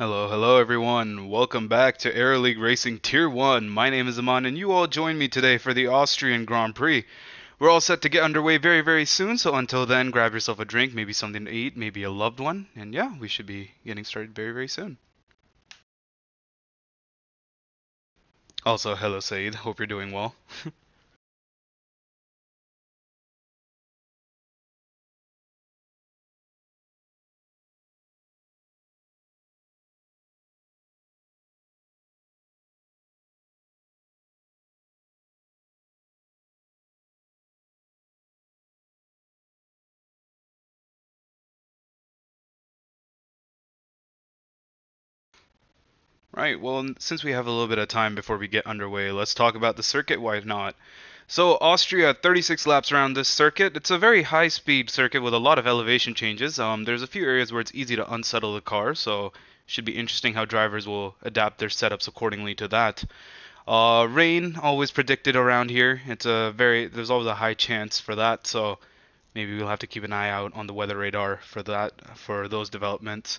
Hello everyone. Welcome back to Aero League Racing Tier 1. My name is Aman and you all join me today for the Austrian Grand Prix. We're all set to get underway very soon, so until then, grab yourself a drink, maybe something to eat, maybe a loved one, and yeah, we should be getting started very soon. Also, hello Saeed. Hope you're doing well. Right, well, since we have a little bit of time before we get underway, let's talk about the circuit, why not? So, Austria, 36 laps around this circuit. It's a very high speed circuit with a lot of elevation changes. There's a few areas where it's easy to unsettle the car, so should be interesting how drivers will adapt their setups accordingly to that. Rain always predicted around here. There's always a high chance for that, so maybe we'll have to keep an eye out on the weather radar for those developments.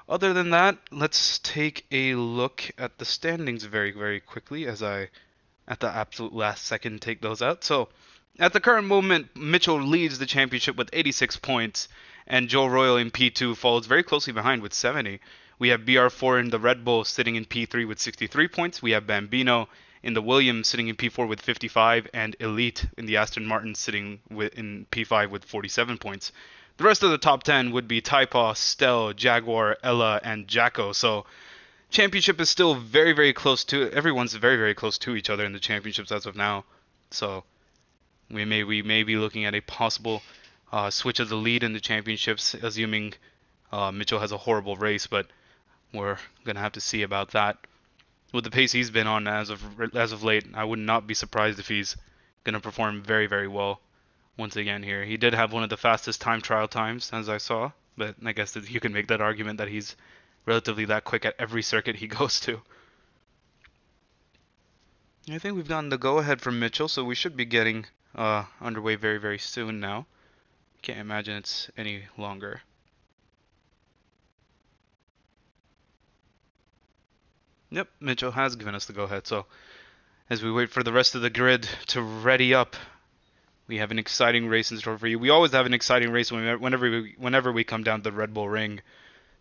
Other than that, let's take a look at the standings very quickly as I, at the absolute last second, take those out. So, at the current moment, Mitchell leads the championship with 86 points, and Joe Royal in P2 follows very closely behind with 70. We have BR4 in the Red Bull sitting in P3 with 63 points. We have Bambino in the Williams sitting in P4 with 55, and Elite in the Aston Martin sitting in P5 with 47 points. The rest of the top 10 would be Taipa, Stell, Jaguar, Ella, and Jacko. So championship is still very close to everyone's very close to each other in the championships as of now. So we may be looking at a possible switch of the lead in the championships, assuming Mitchell has a horrible race, but we're gonna have to see about that. With the pace he's been on as of late, I would not be surprised if he's gonna perform very well once again here. He did have one of the fastest time trial times, as I saw, but I guess that you can make that argument that he's relatively that quick at every circuit he goes to. I think we've gotten the go-ahead from Mitchell, so we should be getting underway very soon now. Can't imagine it's any longer. Yep, Mitchell has given us the go-ahead, so as we wait for the rest of the grid to ready up, we have an exciting race in store for you. We always have an exciting race whenever we come down to the Red Bull Ring.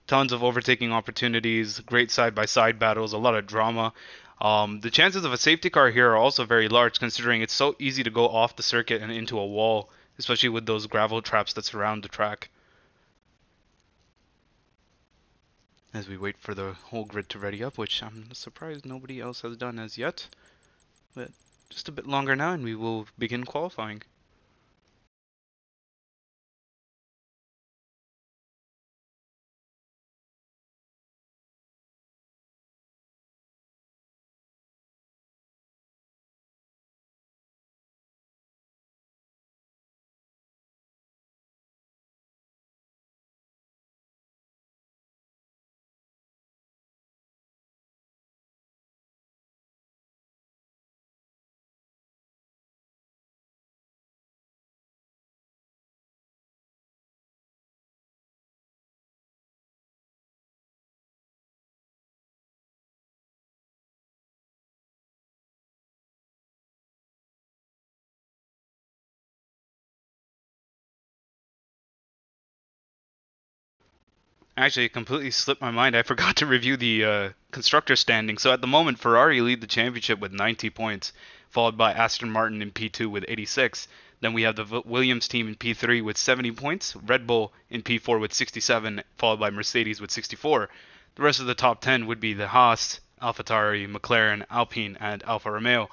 Tons of overtaking opportunities, great side-by-side battles, a lot of drama. The chances of a safety car here are also very large, considering it's so easy to go off the circuit and into a wall, especially with those gravel traps that surround the track. As we wait for the whole grid to ready up, which I'm surprised nobody else has done as yet. But just a bit longer now and we will begin qualifying. Actually, it completely slipped my mind. I forgot to review the constructor standing. So at the moment, Ferrari lead the championship with 90 points, followed by Aston Martin in P2 with 86. Then we have the Williams team in P3 with 70 points, Red Bull in P4 with 67, followed by Mercedes with 64. The rest of the top 10 would be the Haas, AlphaTauri, McLaren, Alpine, and Alfa Romeo.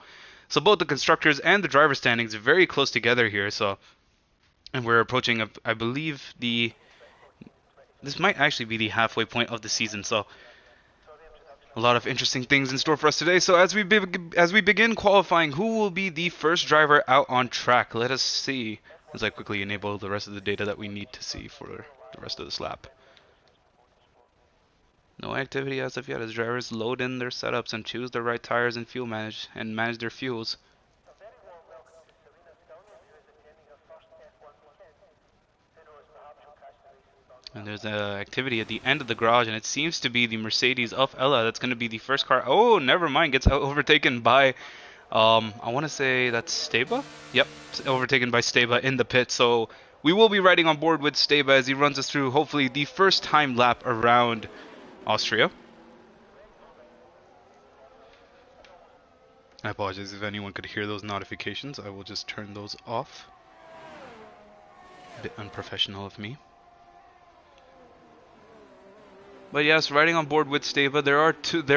So both the constructors and the driver standings are very close together here. So, and we're approaching, I believe, this might actually be the halfway point of the season, so a lot of interesting things in store for us today. So as we begin qualifying, who will be the first driver out on track? Let us see as I quickly enable the rest of the data that we need to see for the rest of this lap. No activity as of yet as drivers load in their setups and choose the right tires and manage their fuels. And there's activity at the end of the garage, and it seems to be the Mercedes of Ella that's going to be the first car. Oh, never mind. Gets overtaken by, I want to say that's Steba? Yep, overtaken by Steba in the pit. So we will be riding on board with Steba as he runs us through, hopefully, the first time lap around Austria. I apologize if anyone could hear those notifications. I will just turn those off. A bit unprofessional of me. But yes, riding on board with Steva, there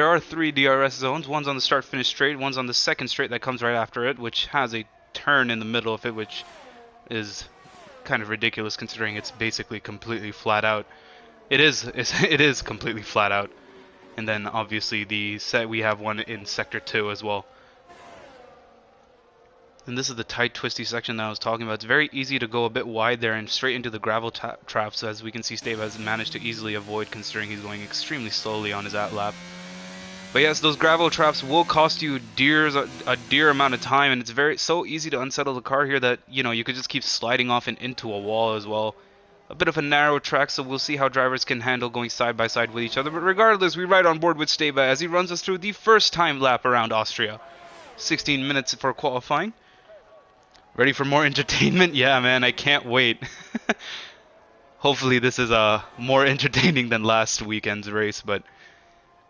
are three DRS zones. One's on the start-finish straight, one's on the second straight that comes right after it, which has a turn in the middle of it, which is kind of ridiculous considering it's basically completely flat out. It is completely flat out. And then obviously we have one in sector 2 as well. And this is the tight, twisty section that I was talking about. It's very easy to go a bit wide there and straight into the gravel traps, as we can see Steve has managed to easily avoid considering he's going extremely slowly on his lap. But yes, those gravel traps will cost you a dear amount of time, and it's so easy to unsettle the car here that, you know, you could just keep sliding off and into a wall as well. A bit of a narrow track, so we'll see how drivers can handle going side by side with each other. But regardless, we ride on board with Steba as he runs us through the first time lap around Austria. 16 minutes for qualifying. Ready for more entertainment? Yeah, man, I can't wait. Hopefully this is more entertaining than last weekend's race, but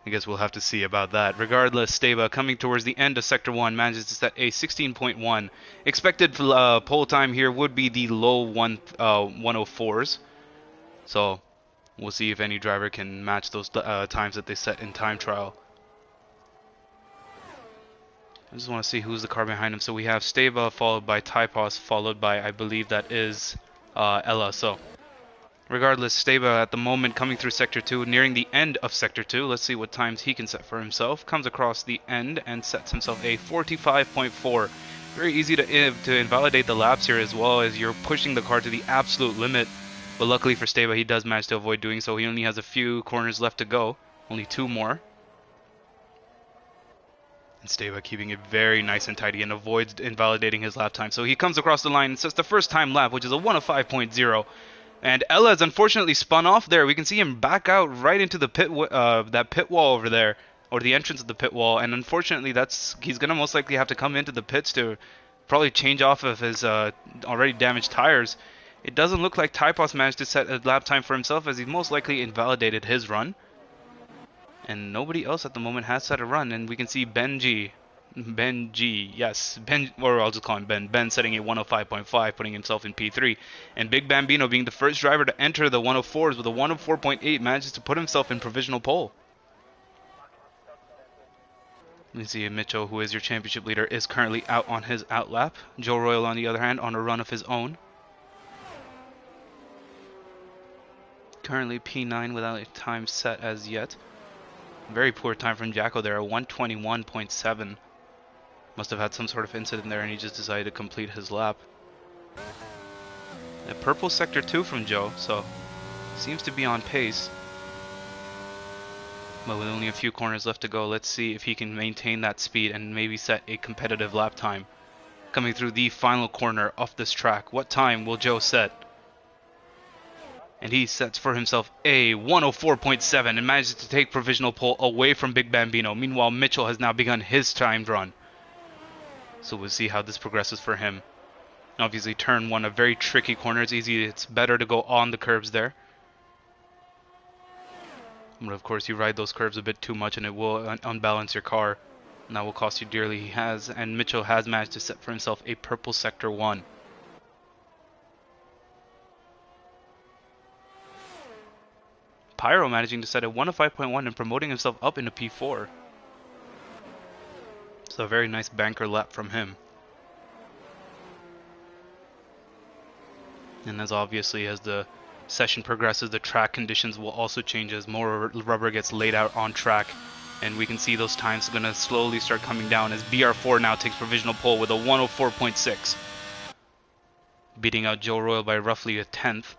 I guess we'll have to see about that. Regardless, Steba, coming towards the end of Sector 1, manages to set a 16.1. Expected pole time here would be the low 104s. So we'll see if any driver can match those times that they set in time trial. I just want to see who's the car behind him. So we have Steba, followed by Typos, followed by, I believe that is Ella. So regardless, Steba at the moment coming through Sector 2, nearing the end of Sector 2. Let's see what times he can set for himself. Comes across the end and sets himself a 45.4. Very easy to invalidate the laps here, as well as you're pushing the car to the absolute limit. But luckily for Steba, he does manage to avoid doing so. He only has a few corners left to go. Only 2 more. And Steva keeping it very nice and tidy and avoids invalidating his lap time. So he comes across the line and sets the first time lap, which is a 105.0. And Ella has unfortunately spun off there. We can see him back out right into the that pit wall over there, or the entrance of the pit wall. And unfortunately, he's going to most likely have to come into the pits to probably change off of his already damaged tires. It doesn't look like Typos managed to set a lap time for himself, as he most likely invalidated his run. And nobody else at the moment has set a run, and we can see Benji, yes, or I'll just call him Ben setting a 105.5, putting himself in P3, and Big Bambino being the first driver to enter the 104s with a 104.8, manages to put himself in provisional pole. You see Mitchell, who is your championship leader, is currently out on his outlap. Joe Royal, on the other hand, on a run of his own. Currently P9 without a time set as yet. Very poor time from Jacko there, a 121.7. Must have had some sort of incident there and he just decided to complete his lap. A purple sector 2 from Joe, so seems to be on pace. But with only a few corners left to go, let's see if he can maintain that speed and maybe set a competitive lap time. Coming through the final corner of this track, what time will Joe set? And he sets for himself a 104.7 and manages to take provisional pole away from Big Bambino. Meanwhile, Mitchell has now begun his timed run. So we'll see how this progresses for him. Obviously, turn 1, a very tricky corner. It's better to go on the curbs there. But of course, you ride those curves a bit too much and it will unbalance your car. And that will cost you dearly. And Mitchell has managed to set for himself a purple sector 1. Pyro managing to set a 105.1 and promoting himself up into P4. So a very nice banker lap from him. And as obviously as the session progresses, the track conditions will also change as more rubber gets laid out on track. And we can see those times going to slowly start coming down as BR4 now takes provisional pole with a 104.6. Beating out Joe Royal by roughly a 10th.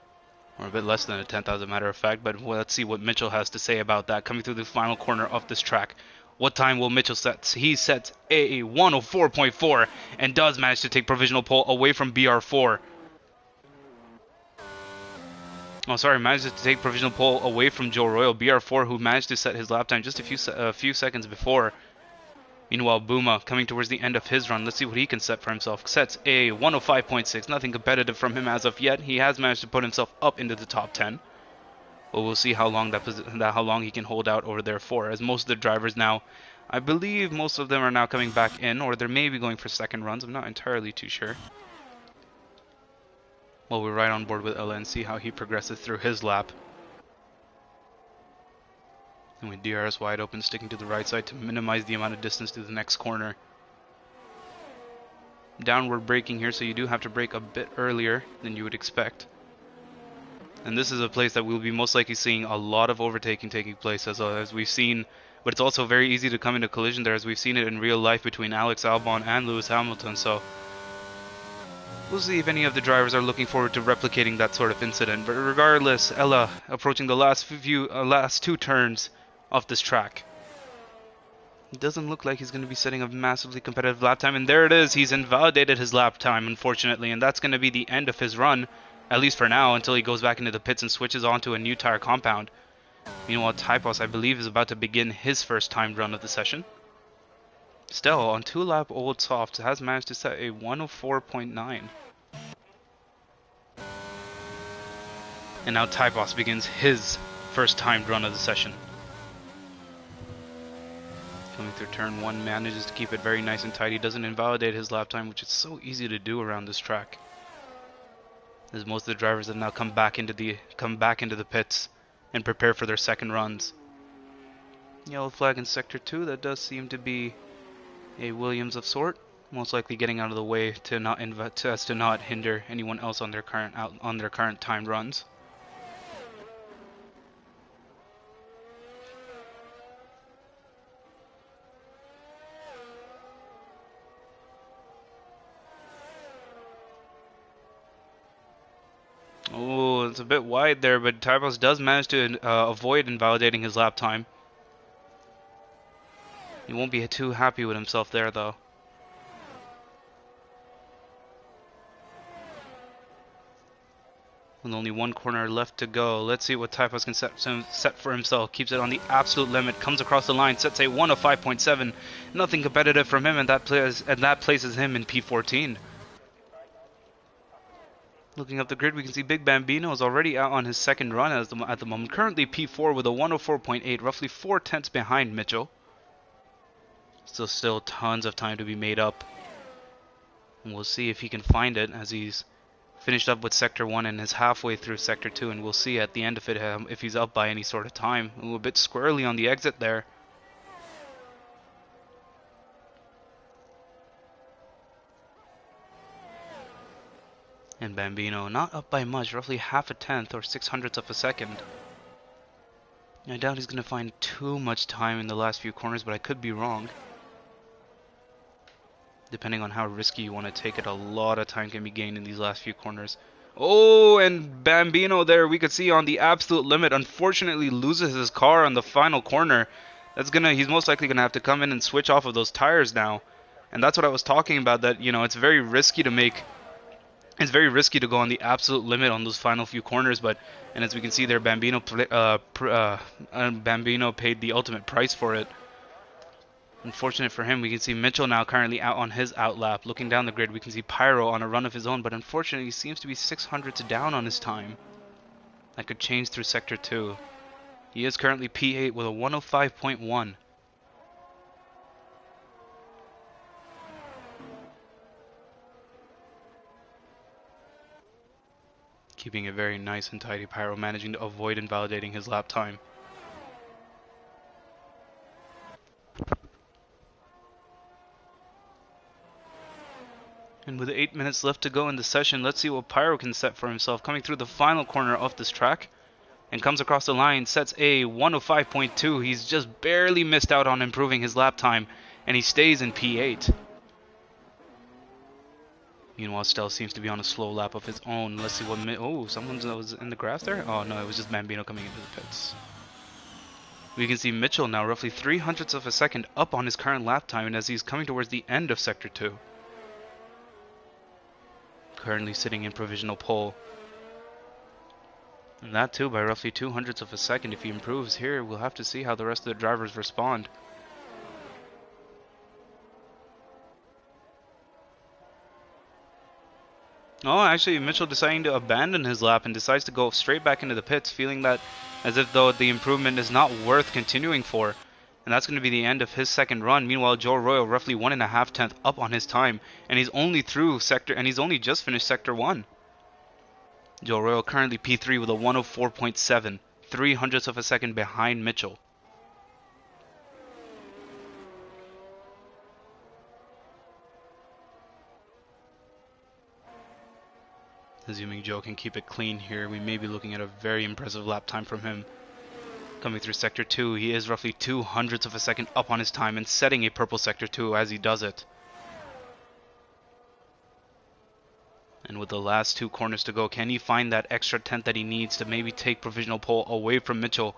Or a bit less than a 10th as a matter of fact, but let's see what Mitchell has to say about that coming through the final corner of this track. What time will Mitchell set? He sets a 104.4 and does manage to take provisional pole away from BR4. Oh, sorry, managed to take provisional pole away from Joe Royal. BR4, who managed to set his lap time just a few seconds before. Meanwhile, Buma coming towards the end of his run. Let's see what he can set for himself. Sets a 105.6. Nothing competitive from him as of yet. He has managed to put himself up into the top 10. But we'll see how long how long he can hold out over there for. As most of the drivers now, I believe most of them are now coming back in, or they're maybe going for second runs. I'm not entirely too sure. Well, we're right on board with Ella and see how he progresses through his lap. And with DRS wide open, sticking to the right side to minimize the amount of distance to the next corner. Downward braking here, so you do have to brake a bit earlier than you would expect. And this is a place that we'll be most likely seeing a lot of overtaking taking place, as we've seen. But it's also very easy to come into collision there, as we've seen it in real life between Alex Albon and Lewis Hamilton. So we'll see if any of the drivers are looking forward to replicating that sort of incident. But regardless, Ella approaching the last two turns of this track. It doesn't look like he's going to be setting a massively competitive lap time, and there it is. He's invalidated his lap time, unfortunately, and that's going to be the end of his run, at least for now, until he goes back into the pits and switches onto a new tire compound. Meanwhile, Typos, I believe, is about to begin his first timed run of the session. Still, on 2-lap old softs, has managed to set a 104.9. And now Typos begins his first timed run of the session. Coming through turn 1, manages to keep it very nice and tight. He doesn't invalidate his lap time, which is so easy to do around this track, as most of the drivers have now come back into the pits and prepare for their second runs. Yellow flag in sector 2. That does seem to be a Williams of sort, most likely getting out of the way to not hinder anyone else on their current timed runs. Oh, it's a bit wide there, but Typos does manage to avoid invalidating his lap time. He won't be too happy with himself there, though. With only one corner left to go, let's see what Typos can set for himself. Keeps it on the absolute limit, comes across the line, sets a 105.7. Nothing competitive from him, and that places him in P14. Looking up the grid, we can see Big Bambino is already out on his second run at the moment. Currently P4 with a 104.8, roughly 4/10 behind Mitchell. Still tons of time to be made up. And we'll see if he can find it, as he's finished up with Sector 1 and is halfway through Sector 2. And we'll see at the end of it if he's up by any sort of time. A bit squirrely on the exit there. And Bambino not up by much, roughly half a tenth or 600ths of a second. I doubt he's going to find too much time in the last few corners, but I could be wrong. Depending on how risky you want to take it, a lot of time can be gained in these last few corners. Oh, and Bambino there, we could see on the absolute limit, unfortunately loses his car on the final corner. He's most likely going to have to come in and switch off of those tires now. And that's what I was talking about, that, it's very risky to go on the absolute limit on those final few corners, and as we can see there, Bambino paid the ultimate price for it. Unfortunate for him, we can see Mitchell now currently out on his outlap. Looking down the grid, we can see Pyro on a run of his own, but unfortunately he seems to be 600ths down on his time. That could change through Sector 2. He is currently P8 with a 105.1. Keeping it very nice and tidy, Pyro managing to avoid invalidating his lap time. And with 8 minutes left to go in the session, let's see what Pyro can set for himself. Coming through the final corner of this track, and comes across the line, sets a 105.2. He's just barely missed out on improving his lap time, and he stays in P8. Meanwhile, Stell seems to be on a slow lap of his own. Let's see what... Oh, someone was in the grass there? Oh, no, it was just Bambino coming into the pits. We can see Mitchell now roughly 300ths of a second up on his current lap time, and as he's coming towards the end of Sector 2. Currently sitting in provisional pole. And that too by roughly 200ths of a second. If he improves here, we'll have to see how the rest of the drivers respond. Oh, actually, Mitchell deciding to abandon his lap and decides to go straight back into the pits, feeling that as if though the improvement is not worth continuing for. And that's going to be the end of his second run. Meanwhile, Joe Royal roughly 1.5 tenths up on his time, and he's only through sector, and he's only just finished sector 1. Joe Royal currently P3 with a 104.7, 300ths of a second behind Mitchell. Assuming Joe can keep it clean here, we may be looking at a very impressive lap time from him. Coming through Sector 2, he is roughly 200ths of a second up on his time and setting a purple Sector 2 as he does it. And with the last 2 corners to go, can he find that extra tenth that he needs to maybe take provisional pole away from Mitchell?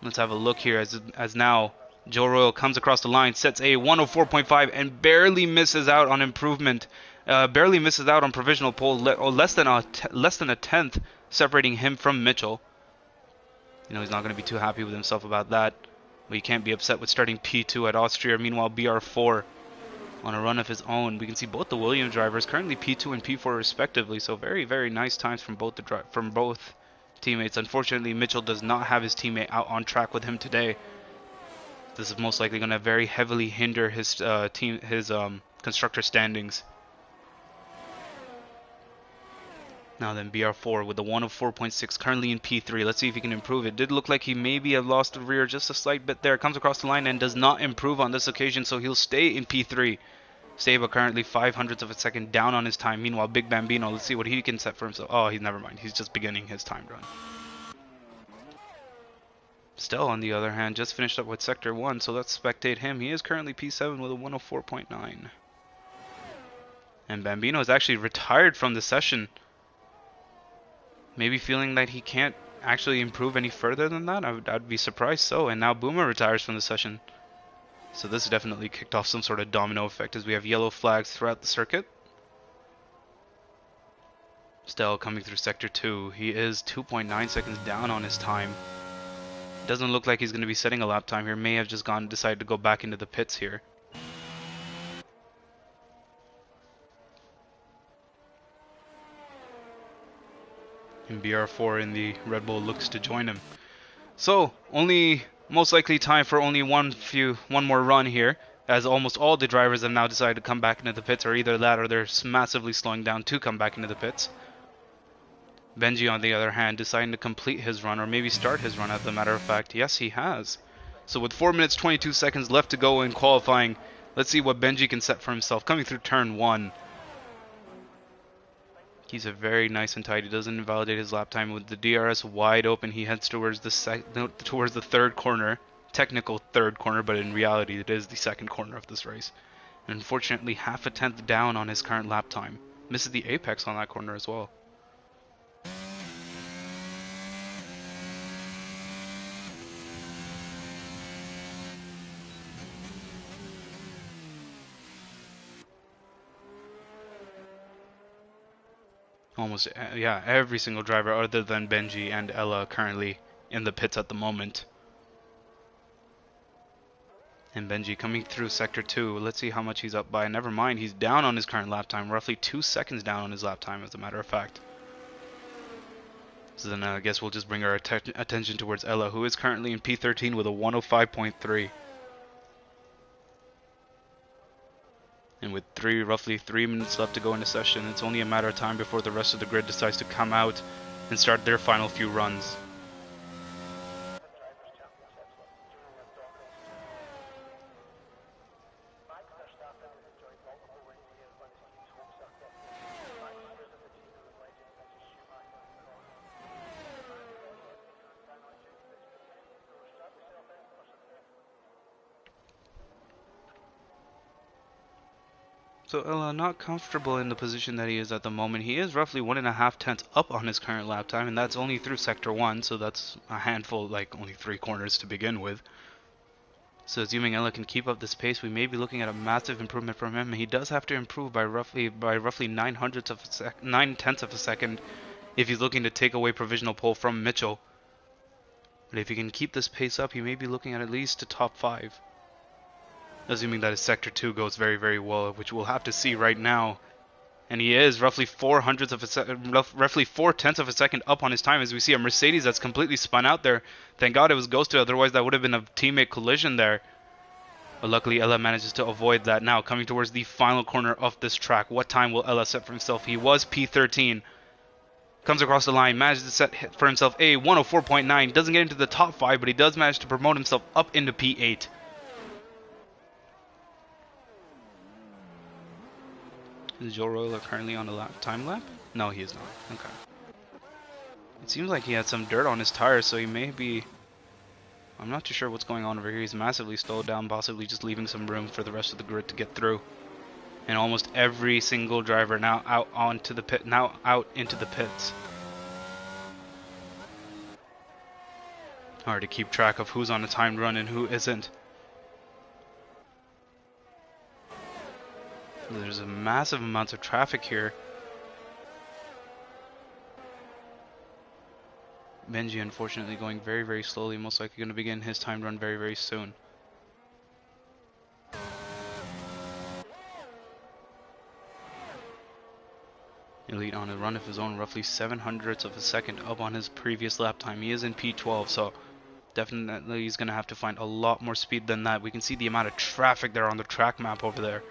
Let's have a look here as now Joe Royal comes across the line, sets a 104.5 and barely misses out on improvement. Barely misses out on provisional pole, less than a tenth separating him from Mitchell. You know, he's not going to be too happy with himself about that. But he can't be upset with starting P2 at Austria. Meanwhile, BR4 on a run of his own. We can see both the Williams drivers currently P2 and P4 respectively. So very, very nice times from both teammates. Unfortunately, Mitchell does not have his teammate out on track with him today. This is most likely going to very heavily hinder his constructor standings. Now then, BR4 with the 104.6 currently in P3. Let's see if he can improve. It did look like he maybe have lost the rear just a slight bit there. Comes across the line and does not improve on this occasion, so he'll stay in P3. Stable currently 500ths of a second down on his time. Meanwhile, Big Bambino, let's see what he can set for himself. Oh, never mind. He's just beginning his timed run. Stell, on the other hand, just finished up with Sector 1, so let's spectate him. He is currently P7 with a 104.9. And Bambino is actually retired from the session. Maybe feeling that he can't actually improve any further than that. I'd be surprised so. And now Boomer retires from the session. So this definitely kicked off some sort of domino effect as we have yellow flags throughout the circuit. Stell coming through Sector 2. He is 2.9 seconds down on his time. Doesn't look like he's going to be setting a lap time here. May have just decided to go back into the pits here. And BR4 in the Red Bull looks to join him. So, only most likely time for only one more run here, as almost all the drivers have now decided to come back into the pits, or either that or they're massively slowing down to come back into the pits. Benji, on the other hand, deciding to complete his run, or maybe start his run, as a matter of fact. Yes, he has. So with 4 minutes 22 seconds left to go in qualifying, let's see what Benji can set for himself. Coming through turn 1. He's a very nice and tight. He doesn't invalidate his lap time. With the DRS wide open, he heads towards the third corner. Technical third corner, but in reality it is the second corner of this race. And unfortunately, half a tenth down on his current lap time. Misses the apex on that corner as well. Almost, yeah, every single driver other than Benji and Ella currently in the pits at the moment. And Benji coming through Sector 2. Let's see how much he's up by. Never mind, he's down on his current lap time. Roughly 2 seconds down on his lap time, as a matter of fact. So then I guess we'll just bring our attention towards Ella, who is currently in P13 with a 105.3. And with roughly 3 minutes left to go in the session, it's only a matter of time before the rest of the grid decides to come out and start their final few runs. So Ella not comfortable in the position that he is at the moment. He is roughly 1.5 tenths up on his current lap time, and that's only through Sector 1, so that's a handful, like only 3 corners to begin with. So assuming Ella can keep up this pace, we may be looking at a massive improvement from him. He does have to improve by roughly 9 tenths of a second if he's looking to take away provisional pole from Mitchell. But if he can keep this pace up, he may be looking at least a top 5. Assuming that his Sector 2 goes very, very well, which we'll have to see right now. And he is roughly 4/10 of a second up on his time, as we see a Mercedes that's completely spun out there. Thank God it was ghosted, otherwise that would have been a teammate collision there. But luckily Ella manages to avoid that now, coming towards the final corner of this track. What time will Ella set for himself? He was P13. Comes across the line, manages to set for himself a 104.9. Doesn't get into the top 5, but he does manage to promote himself up into P8. Is Joe Royal currently on a time lap? No, he is not. Okay. It seems like he had some dirt on his tires, so he may be... I'm not too sure what's going on over here. He's massively slowed down, possibly just leaving some room for the rest of the grid to get through. And almost every single driver now out into the pits. Hard to keep track of who's on a timed run and who isn't. There's a massive amount of traffic here. Benji unfortunately going very, very slowly, most likely going to begin his timed run very, very soon. Elite on a run of his own, roughly 7/100ths of a second up on his previous lap time. He is in P12, so definitely he's going to have to find a lot more speed than that. We can see the amount of traffic there on the track map over there.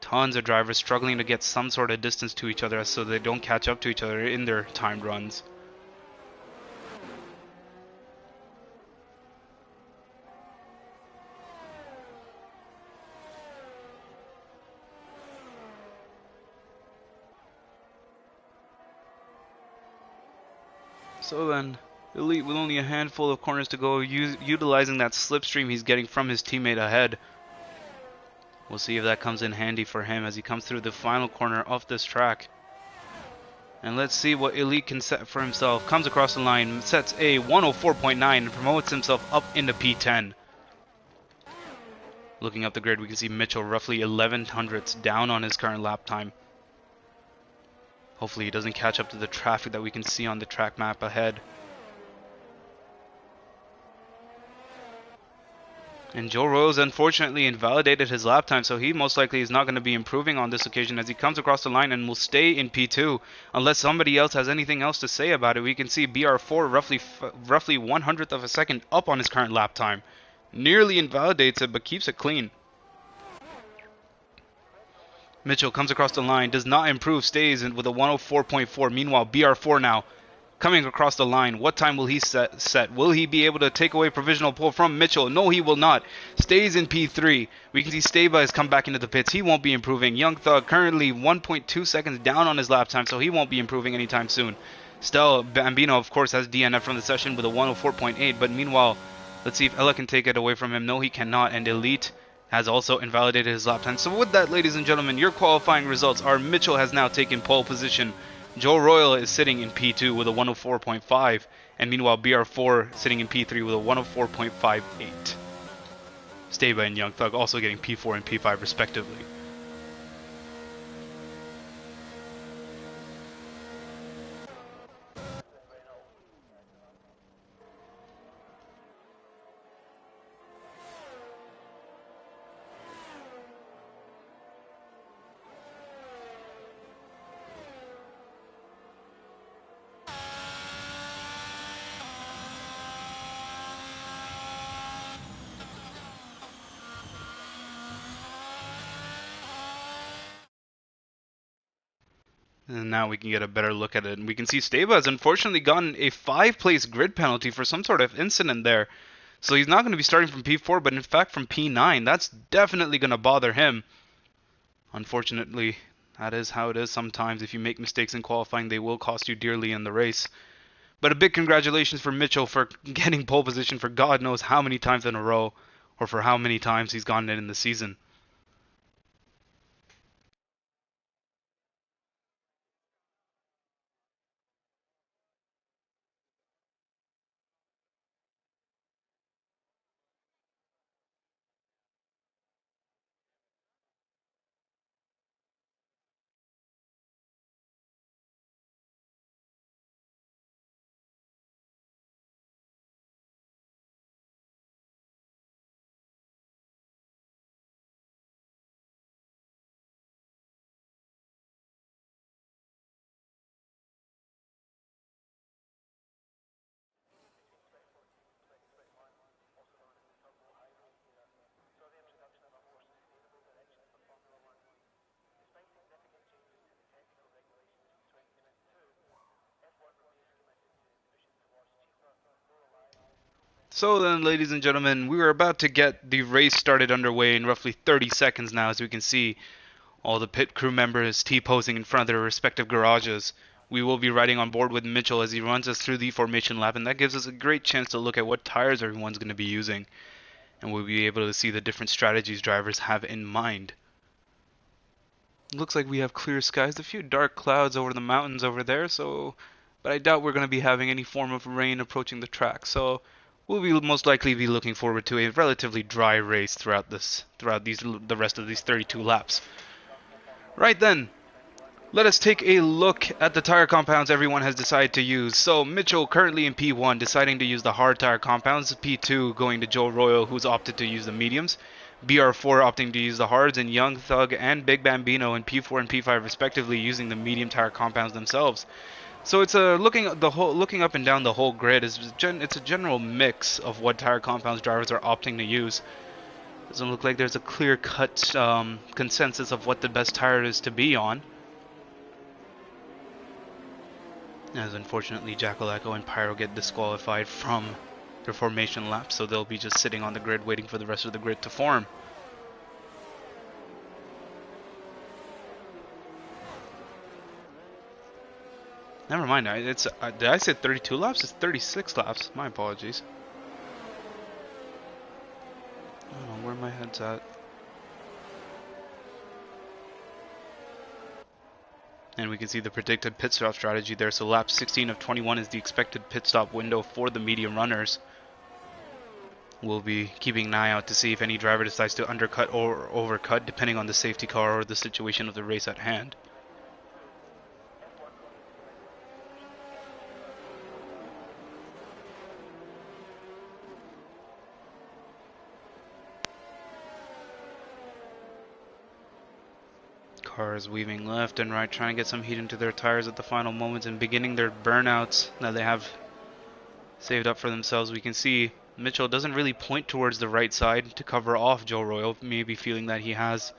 Tons of drivers struggling to get some sort of distance to each other so they don't catch up to each other in their timed runs. So then, Elite with only a handful of corners to go, utilizing that slipstream he's getting from his teammate ahead. We'll see if that comes in handy for him as he comes through the final corner of this track. And let's see what Elite can set for himself. Comes across the line, sets a 104.9 and promotes himself up into P10. Looking up the grid, we can see Mitchell roughly 11/100ths down on his current lap time. Hopefully he doesn't catch up to the traffic that we can see on the track map ahead. And Joe Royals unfortunately invalidated his lap time, so he most likely is not going to be improving on this occasion as he comes across the line and will stay in P2 unless somebody else has anything else to say about it. We can see BR4 roughly 1/100th of a second up on his current lap time. Nearly invalidates it, but keeps it clean. Mitchell comes across the line, does not improve, stays in with a 104.4. Meanwhile, BR4 now coming across the line. What time will he set? Will he be able to take away provisional pole from Mitchell? No, he will not. Stays in P3. We can see Staba has come back into the pits. He won't be improving. Young Thug currently 1.2 seconds down on his lap time, so he won't be improving anytime soon. Still, Bambino, of course, has DNF from the session with a 104.8, but meanwhile, let's see if Ella can take it away from him. No, he cannot, and Elite has also invalidated his lap time. So with that, ladies and gentlemen, your qualifying results are Mitchell has now taken pole position. Joe Royal is sitting in P2 with a 104.5, and meanwhile BR4 sitting in P3 with a 104.58. Staba and Young Thug also getting P4 and P5 respectively. And now we can get a better look at it. And we can see Staba has unfortunately gotten a 5-place grid penalty for some sort of incident there. So he's not going to be starting from P4, but in fact from P9. That's definitely going to bother him. Unfortunately, that is how it is sometimes. If you make mistakes in qualifying, they will cost you dearly in the race. But a big congratulations for Mitchell for getting pole position for God knows how many times in a row, or for how many times he's gotten it in the season. So then, ladies and gentlemen, we are about to get the race started underway in roughly 30 seconds now. As we can see, all the pit crew members T-posing in front of their respective garages. We will be riding on board with Mitchell as he runs us through the formation lap, and that gives us a great chance to look at what tires everyone's going to be using, and we'll be able to see the different strategies drivers have in mind. Looks like we have clear skies, a few dark clouds over the mountains over there, but I doubt we're going to be having any form of rain approaching the track, so we'll be most likely be looking forward to a relatively dry race throughout the rest of these 32 laps. Right then, let us take a look at the tire compounds everyone has decided to use. So Mitchell currently in P1 deciding to use the hard tire compounds, P2 going to Joe Royal who's opted to use the mediums, BR4 opting to use the hards, and Young Thug and Big Bambino in P4 and P5 respectively using the medium tire compounds themselves. So it's looking up and down the whole grid. It's a general mix of what tire compounds drivers are opting to use. Doesn't look like there's a clear-cut consensus of what the best tire is to be on. As unfortunately Jackal Echo and Pyro get disqualified from their formation lap, so they'll be just sitting on the grid waiting for the rest of the grid to form. Never mind, did I say 32 laps? It's 36 laps. My apologies. I don't know where my head's at. And we can see the predicted pit stop strategy there. So lap 16 of 21 is the expected pit stop window for the medium runners. We'll be keeping an eye out to see if any driver decides to undercut or overcut depending on the safety car or the situation of the race at hand. Cars weaving left and right, trying to get some heat into their tires at the final moments and beginning their burnouts that they have saved up for themselves. We can see Mitchell doesn't really point towards the right side to cover off Joe Royal, maybe feeling that he has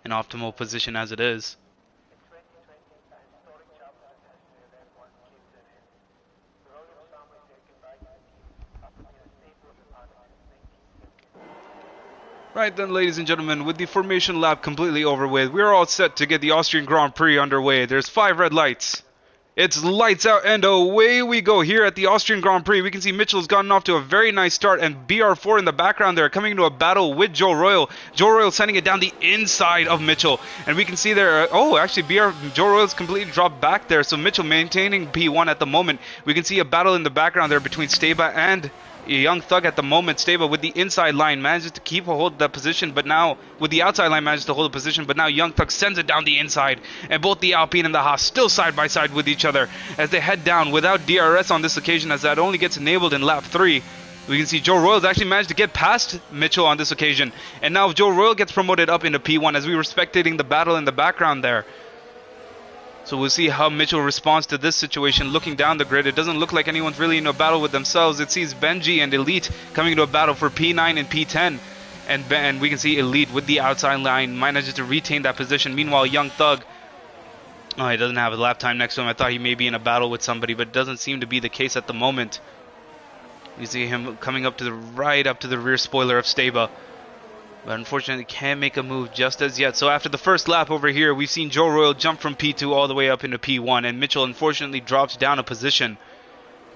an optimal position as it is. Right then, ladies and gentlemen, with the formation lap completely over with, we're all set to get the Austrian Grand Prix underway. There's 5 red lights. It's lights out and away we go here at the Austrian Grand Prix. We can see Mitchell's gotten off to a very nice start, and BR4 in the background there coming into a battle with Joe Royal. Joe Royal sending it down the inside of Mitchell, and we can see there, Joe Royal's completely dropped back there, so Mitchell maintaining P1 at the moment. We can see a battle in the background there between Steba and Young Thug at the moment. Steba with the inside line manages to keep a hold of that position, but now with the outside line manages to hold the position, but now Young Thug sends it down the inside, and both the Alpine and the Haas still side by side with each other as they head down without DRS on this occasion, as that only gets enabled in lap 3. We can see Joe Royal's actually managed to get past Mitchell on this occasion, and now Joe Royal gets promoted up into P1 as we were spectating the battle in the background there. So we'll see how Mitchell responds to this situation. Looking down the grid, it doesn't look like anyone's really in a battle with themselves. It sees Benji and Elite coming into a battle for P9 and P10. And we can see Elite with the outside line manages to retain that position. Meanwhile, Young Thug, he doesn't have a lap time next to him. I thought he may be in a battle with somebody, but it doesn't seem to be the case at the moment. You see him coming up to the right, up to the rear spoiler of Steba. But unfortunately can't make a move just as yet. So after the first lap over here, we've seen Joe Royal jump from P2 all the way up into P1, and Mitchell unfortunately drops down a position.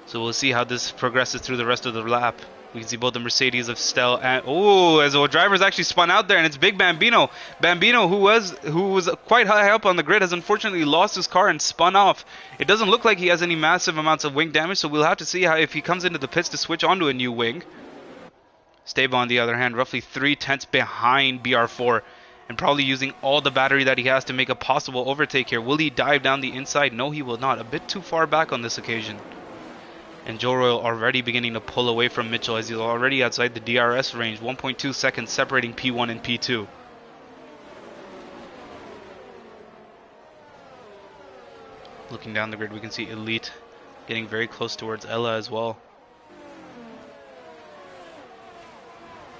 So we'll see how this progresses through the rest of the lap. We can see both the Mercedes of Stell and as the drivers actually spun out there, and it's Big Bambino. Bambino, who was quite high up on the grid, has unfortunately lost his car and spun off. It doesn't look like he has any massive amounts of wing damage, so we'll have to see how if he comes into the pits to switch onto a new wing. Steba, on the other hand, roughly 3/10 behind BR4 and probably using all the battery that he has to make a possible overtake here. Will he dive down the inside? No, he will not. A bit too far back on this occasion. And Joe Royal already beginning to pull away from Mitchell as he's already outside the DRS range. 1.2 seconds separating P1 and P2. Looking down the grid, we can see Elite getting very close towards Ella as well.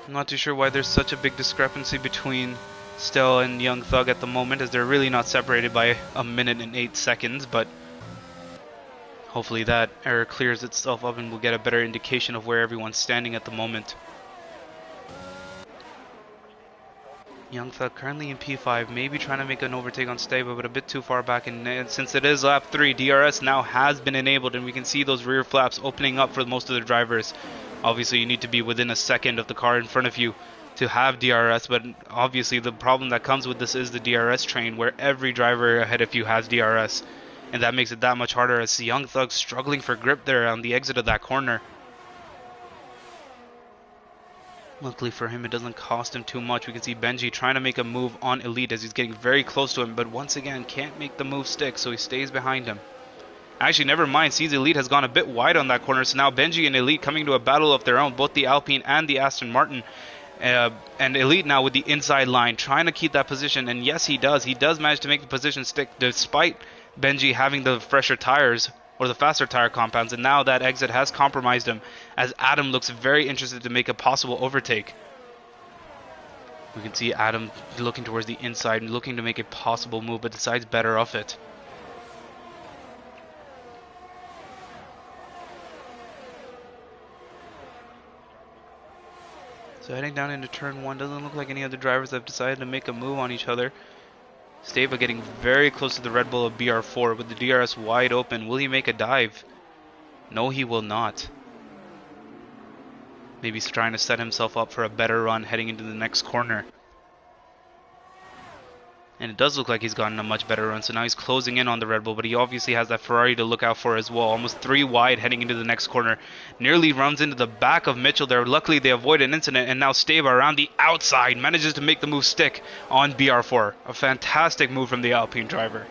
I'm not too sure why there's such a big discrepancy between Stell and Young Thug at the moment, as they're really not separated by a minute and 8 seconds, but Hopefully that error clears itself up and we'll get a better indication of where everyone's standing at the moment. Young Thug currently in P5, maybe trying to make an overtake on Staba, but a bit too far back. And since it is lap 3, DRS now has been enabled, and we can see those rear flaps opening up for most of the drivers. Obviously, you need to be within a second of the car in front of you to have DRS, but obviously the problem that comes with this is the DRS train, where every driver ahead of you has DRS. And that makes it that much harder, as Young Thug struggling for grip there on the exit of that corner. Luckily for him, it doesn't cost him too much. We can see Benji trying to make a move on Elite as he's getting very close to him, but once again can't make the move stick, so he stays behind him. Actually, never mind, sees Elite has gone a bit wide on that corner, so now Benji and Elite coming to a battle of their own, both the Alpine and the Aston Martin. And Elite now with the inside line, trying to keep that position, and yes, he does. He does manage to make the position stick, despite Benji having the fresher tires, or the faster tire compounds, and now that exit has compromised him, as Adam looks very interested to make a possible overtake. We can see Adam looking towards the inside and looking to make a possible move, but decides better off it. So heading down into turn 1, doesn't look like any other drivers have decided to make a move on each other. Stava getting very close to the Red Bull of BR4 with the DRS wide open. Will he make a dive? No, he will not. Maybe he's trying to set himself up for a better run heading into the next corner. And it does look like he's gotten a much better run, so now he's closing in on the Red Bull, but he obviously has that Ferrari to look out for as well. Almost 3 wide heading into the next corner. Nearly runs into the back of Mitchell there. Luckily they avoid an incident, and now Stava around the outside manages to make the move stick on BR4. A fantastic move from the Alpine driver.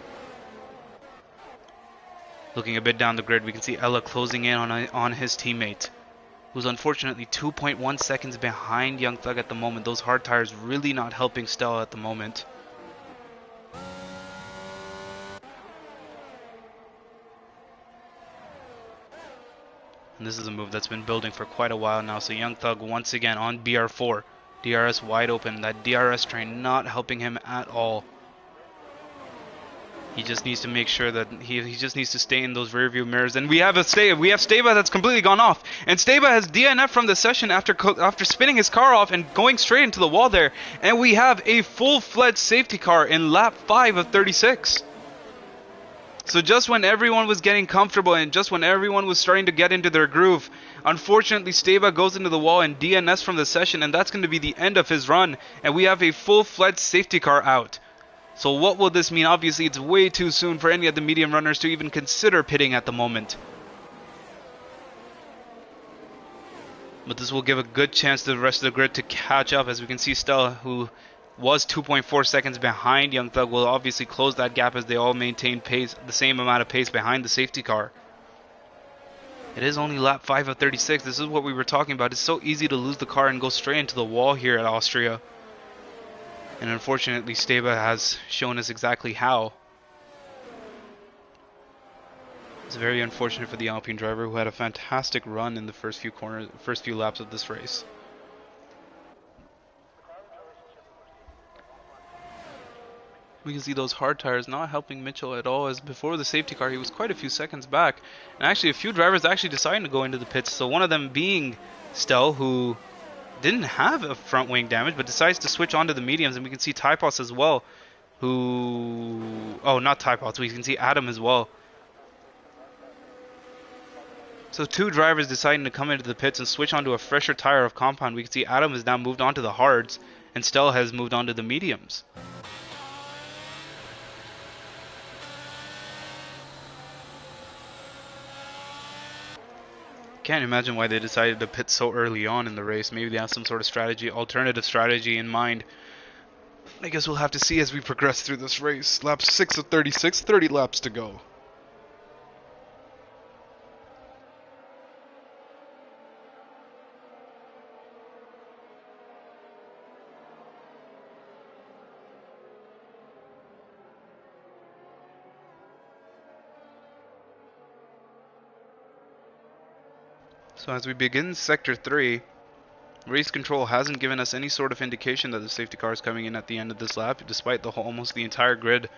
Looking a bit down the grid, we can see Ella closing in on his teammate, who's unfortunately 2.1 seconds behind Young Thug at the moment. Those hard tires really not helping Stella at the moment. And this is a move that's been building for quite a while now. So Young Thug once again on BR4. DRS wide open. That DRS train not helping him at all. He just needs to make sure that he just needs to stay in those rear view mirrors. And we have Stava that's completely gone off. And Stava has DNF from the session after spinning his car off and going straight into the wall there. And we have a full-fledged safety car in lap 5 of 36. So just when everyone was getting comfortable and just when everyone was starting to get into their groove, unfortunately Stava goes into the wall and DNS from the session, and that's going to be the end of his run, and we have a full-fledged safety car out. So what will this mean? Obviously it's way too soon for any of the medium runners to even consider pitting at the moment. But this will give a good chance to the rest of the grid to catch up, as we can see Stella, who was 2.4 seconds behind Young Thug, will obviously close that gap as they all maintain pace, the same amount of pace behind the safety car. It is only lap 5 of 36. This is what we were talking about. It's so easy to lose the car and go straight into the wall here at Austria. And unfortunately Stava has shown us exactly how. It's very unfortunate for the Alpine driver, who had a fantastic run in the first few laps of this race. We can see those hard tires not helping Mitchell at all, as before the safety car he was quite a few seconds back. And actually a few drivers actually deciding to go into the pits. So one of them being Stell, who didn't have a front wing damage but decides to switch onto the mediums. And we can see Typos as well, who... oh, not Typos, we can see Adam as well. So 2 drivers deciding to come into the pits and switch onto a fresher tire of compound. We can see Adam has now moved on to the hards and Stell has moved on to the mediums. Can't imagine why they decided to pit so early on in the race. Maybe they have some sort of strategy, alternative strategy in mind. I guess we'll have to see as we progress through this race. Lap 6 of 36, 30 laps to go. So as we begin Sector 3, race control hasn't given us any sort of indication that the safety car is coming in at the end of this lap, despite almost the entire grid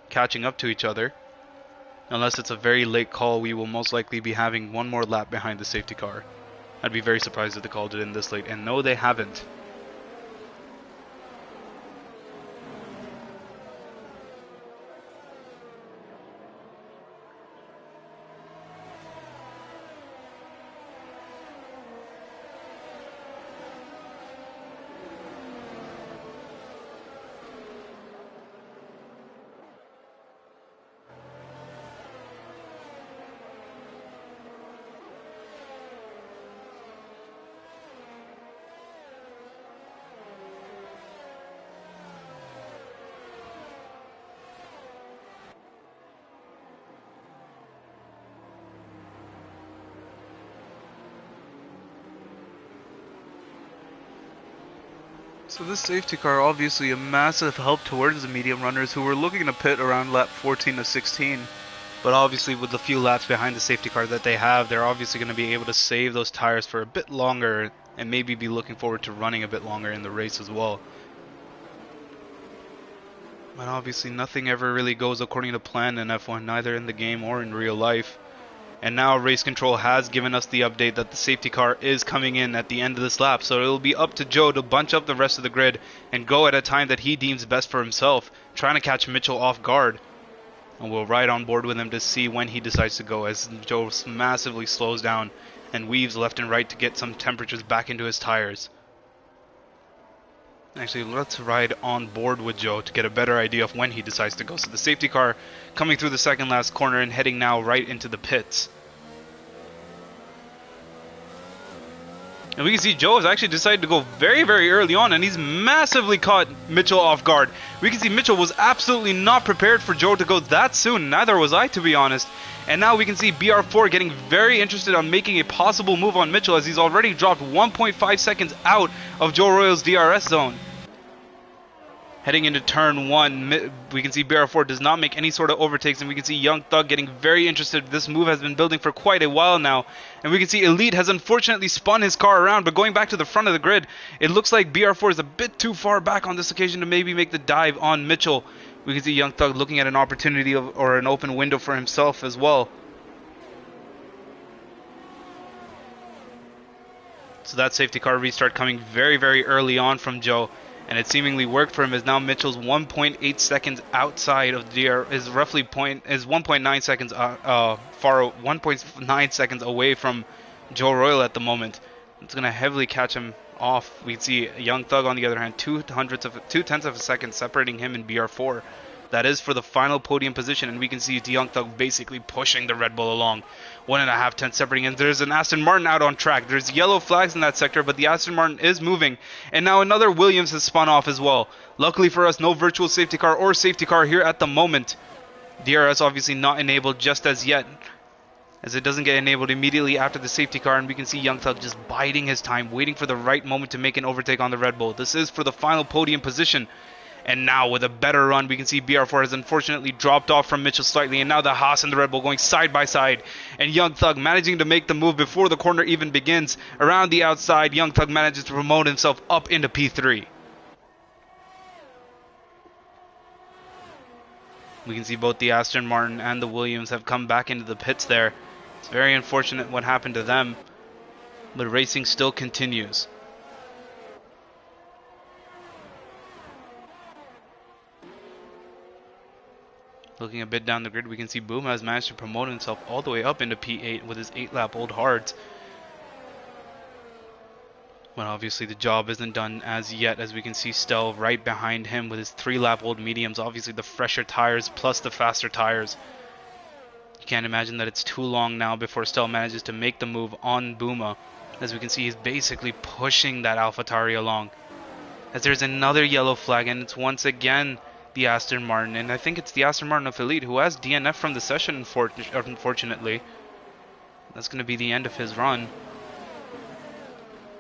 catching up to each other. Unless it's a very late call, we will most likely be having one more lap behind the safety car. I'd be very surprised if they called it in this late, and no, they haven't. So this safety car obviously a massive help towards the medium runners who were looking to pit around lap 14 to 16. But obviously with the few laps behind the safety car that they have, they're obviously going to be able to save those tires for a bit longer and maybe be looking forward to running a bit longer in the race as well. But obviously nothing ever really goes according to plan in F1, neither in the game or in real life. And now race control has given us the update that the safety car is coming in at the end of this lap. So it'll be up to Joe to bunch up the rest of the grid and go at a time that he deems best for himself, trying to catch Mitchell off guard. And we'll ride on board with him to see when he decides to go, as Joe massively slows down and weaves left and right to get some temperatures back into his tires. Actually, let's ride on board with Joe to get a better idea of when he decides to go. So the safety car coming through the second last corner and heading now right into the pits. And we can see Joe has actually decided to go very, very early on, and he's massively caught Mitchell off guard. We can see Mitchell was absolutely not prepared for Joe to go that soon. Neither was I, to be honest. And now we can see BR4 getting very interested on making a possible move on Mitchell, as he's already dropped 1.5 seconds out of Joe Royal's DRS zone. Heading into turn 1, we can see BR4 does not make any sort of overtakes, and we can see Young Thug getting very interested. This move has been building for quite a while now, and we can see Elite has unfortunately spun his car around, but going back to the front of the grid, it looks like BR4 is a bit too far back on this occasion to maybe make the dive on Mitchell. We can see Young Thug looking at an opportunity or an open window for himself as well. So that safety car restart coming very, very early on from Joe, and it seemingly worked for him, as now Mitchell's 1.8 seconds outside of the DR is roughly 1.9 seconds 1.9 seconds away from Joe Royal at the moment. It's gonna heavily catch him off. We see Young Thug on the other hand, 0.2 of a second separating him and BR4. That is for the final podium position, and we can see Young Thug basically pushing the Red Bull along. 1.5 tenths separating him. There's an Aston Martin out on track. There's yellow flags in that sector, but the Aston Martin is moving. And now another Williams has spun off as well. Luckily for us, no virtual safety car or safety car here at the moment. DRS obviously not enabled just as yet, as it doesn't get enabled immediately after the safety car, and we can see Young Thug just biding his time, waiting for the right moment to make an overtake on the Red Bull. This is for the final podium position. And now with a better run, we can see BR4 has unfortunately dropped off from Mitchell slightly, and now the Haas and the Red Bull going side by side, and Young Thug managing to make the move before the corner even begins. Around the outside, Young Thug manages to promote himself up into P3. We can see both the Aston Martin and the Williams have come back into the pits there. It's very unfortunate what happened to them, but racing still continues. Looking a bit down the grid, we can see Boom has managed to promote himself all the way up into P8 with his 8-lap old hards. But obviously the job isn't done as yet, as we can see Stell right behind him with his 3-lap old mediums. Obviously the fresher tires plus the faster tires. You can't imagine that it's too long now before Stell manages to make the move on Booma. As we can see, he's basically pushing that AlphaTauri along. As there's another yellow flag, and it's once again the Aston Martin, and I think it's the Aston Martin of Elite who has DNF from the session, unfortunately. That's going to be the end of his run.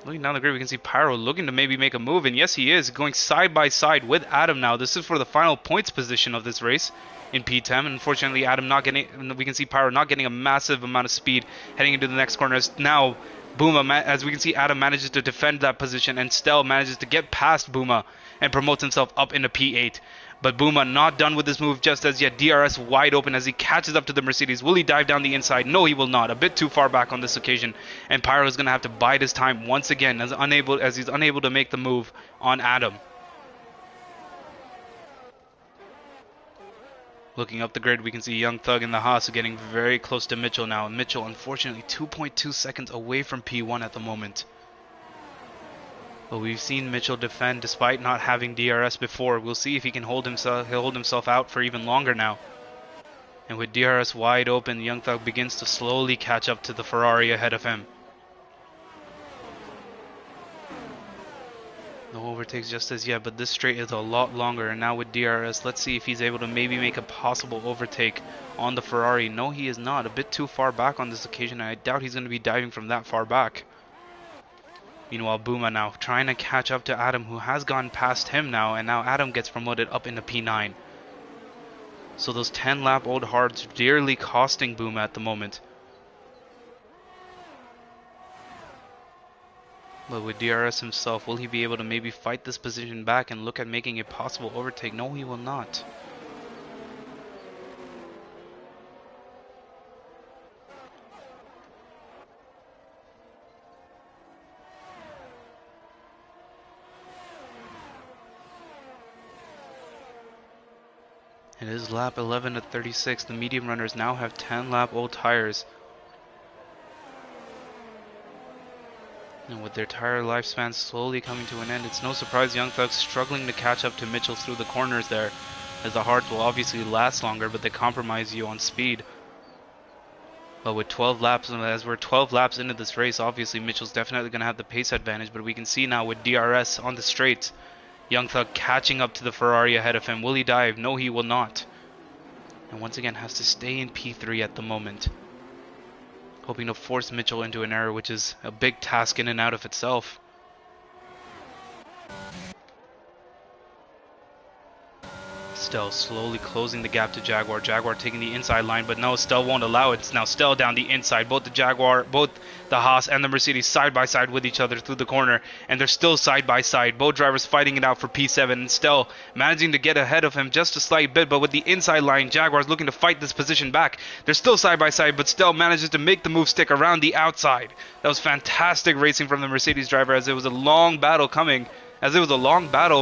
Looking down the grid, we can see Pyro looking to maybe make a move, and yes, he is, going side by side with Adam now. This is for the final points position of this race in P10. Unfortunately, Adam not getting, we can see Pyro not getting a massive amount of speed heading into the next corner, as now Booma, as we can see, Adam manages to defend that position, and Stell manages to get past Booma and promotes himself up into P8. But Booma not done with this move just as yet. DRS wide open as he catches up to the Mercedes. Will he dive down the inside? No, he will not. A bit too far back on this occasion, and Pyro is going to have to bide his time once again as he's unable to make the move on Adam. Looking up the grid, we can see Young Thug and the Haas are getting very close to Mitchell now. Mitchell, unfortunately, 2.2 seconds away from P1 at the moment. But we've seen Mitchell defend despite not having DRS before. We'll see if he can hold himself out for even longer now. And with DRS wide open, Young Thug begins to slowly catch up to the Ferrari ahead of him. No overtakes just as yet, but this straight is a lot longer, and now with DRS, let's see if he's able to maybe make a possible overtake on the Ferrari. No, he is not. A bit too far back on this occasion, and I doubt he's going to be diving from that far back. Meanwhile, Booma now trying to catch up to Adam, who has gone past him now, and now Adam gets promoted up into P9. So those 10-lap old hards dearly costing Booma at the moment. But with DRS himself, will he be able to maybe fight this position back and look at making a possible overtake? No, he will not. It is lap 11 at 36. The medium runners now have 10-lap old tires. And with their tire lifespan slowly coming to an end, it's no surprise Young Thug's struggling to catch up to Mitchell through the corners there, as the hards will obviously last longer, but they compromise you on speed. But with 12 laps, as we're 12 laps into this race, obviously Mitchell's definitely going to have the pace advantage, but we can see now with DRS on the straights, Young Thug catching up to the Ferrari ahead of him. Will he dive? No, he will not. And once again has to stay in P3 at the moment, hoping to force Mitchell into an error, which is a big task in and out of itself. Stell slowly closing the gap to Jaguar. Jaguar taking the inside line, but no, Stell won't allow it. It's now Stell down the inside. Both the Haas and the Mercedes side by side with each other through the corner, and they're still side by side. Both drivers fighting it out for P7, and Stell managing to get ahead of him just a slight bit, but with the inside line, Jaguar's looking to fight this position back. They're still side by side, but Stell manages to make the move stick around the outside. That was fantastic racing from the Mercedes driver, as it was a long battle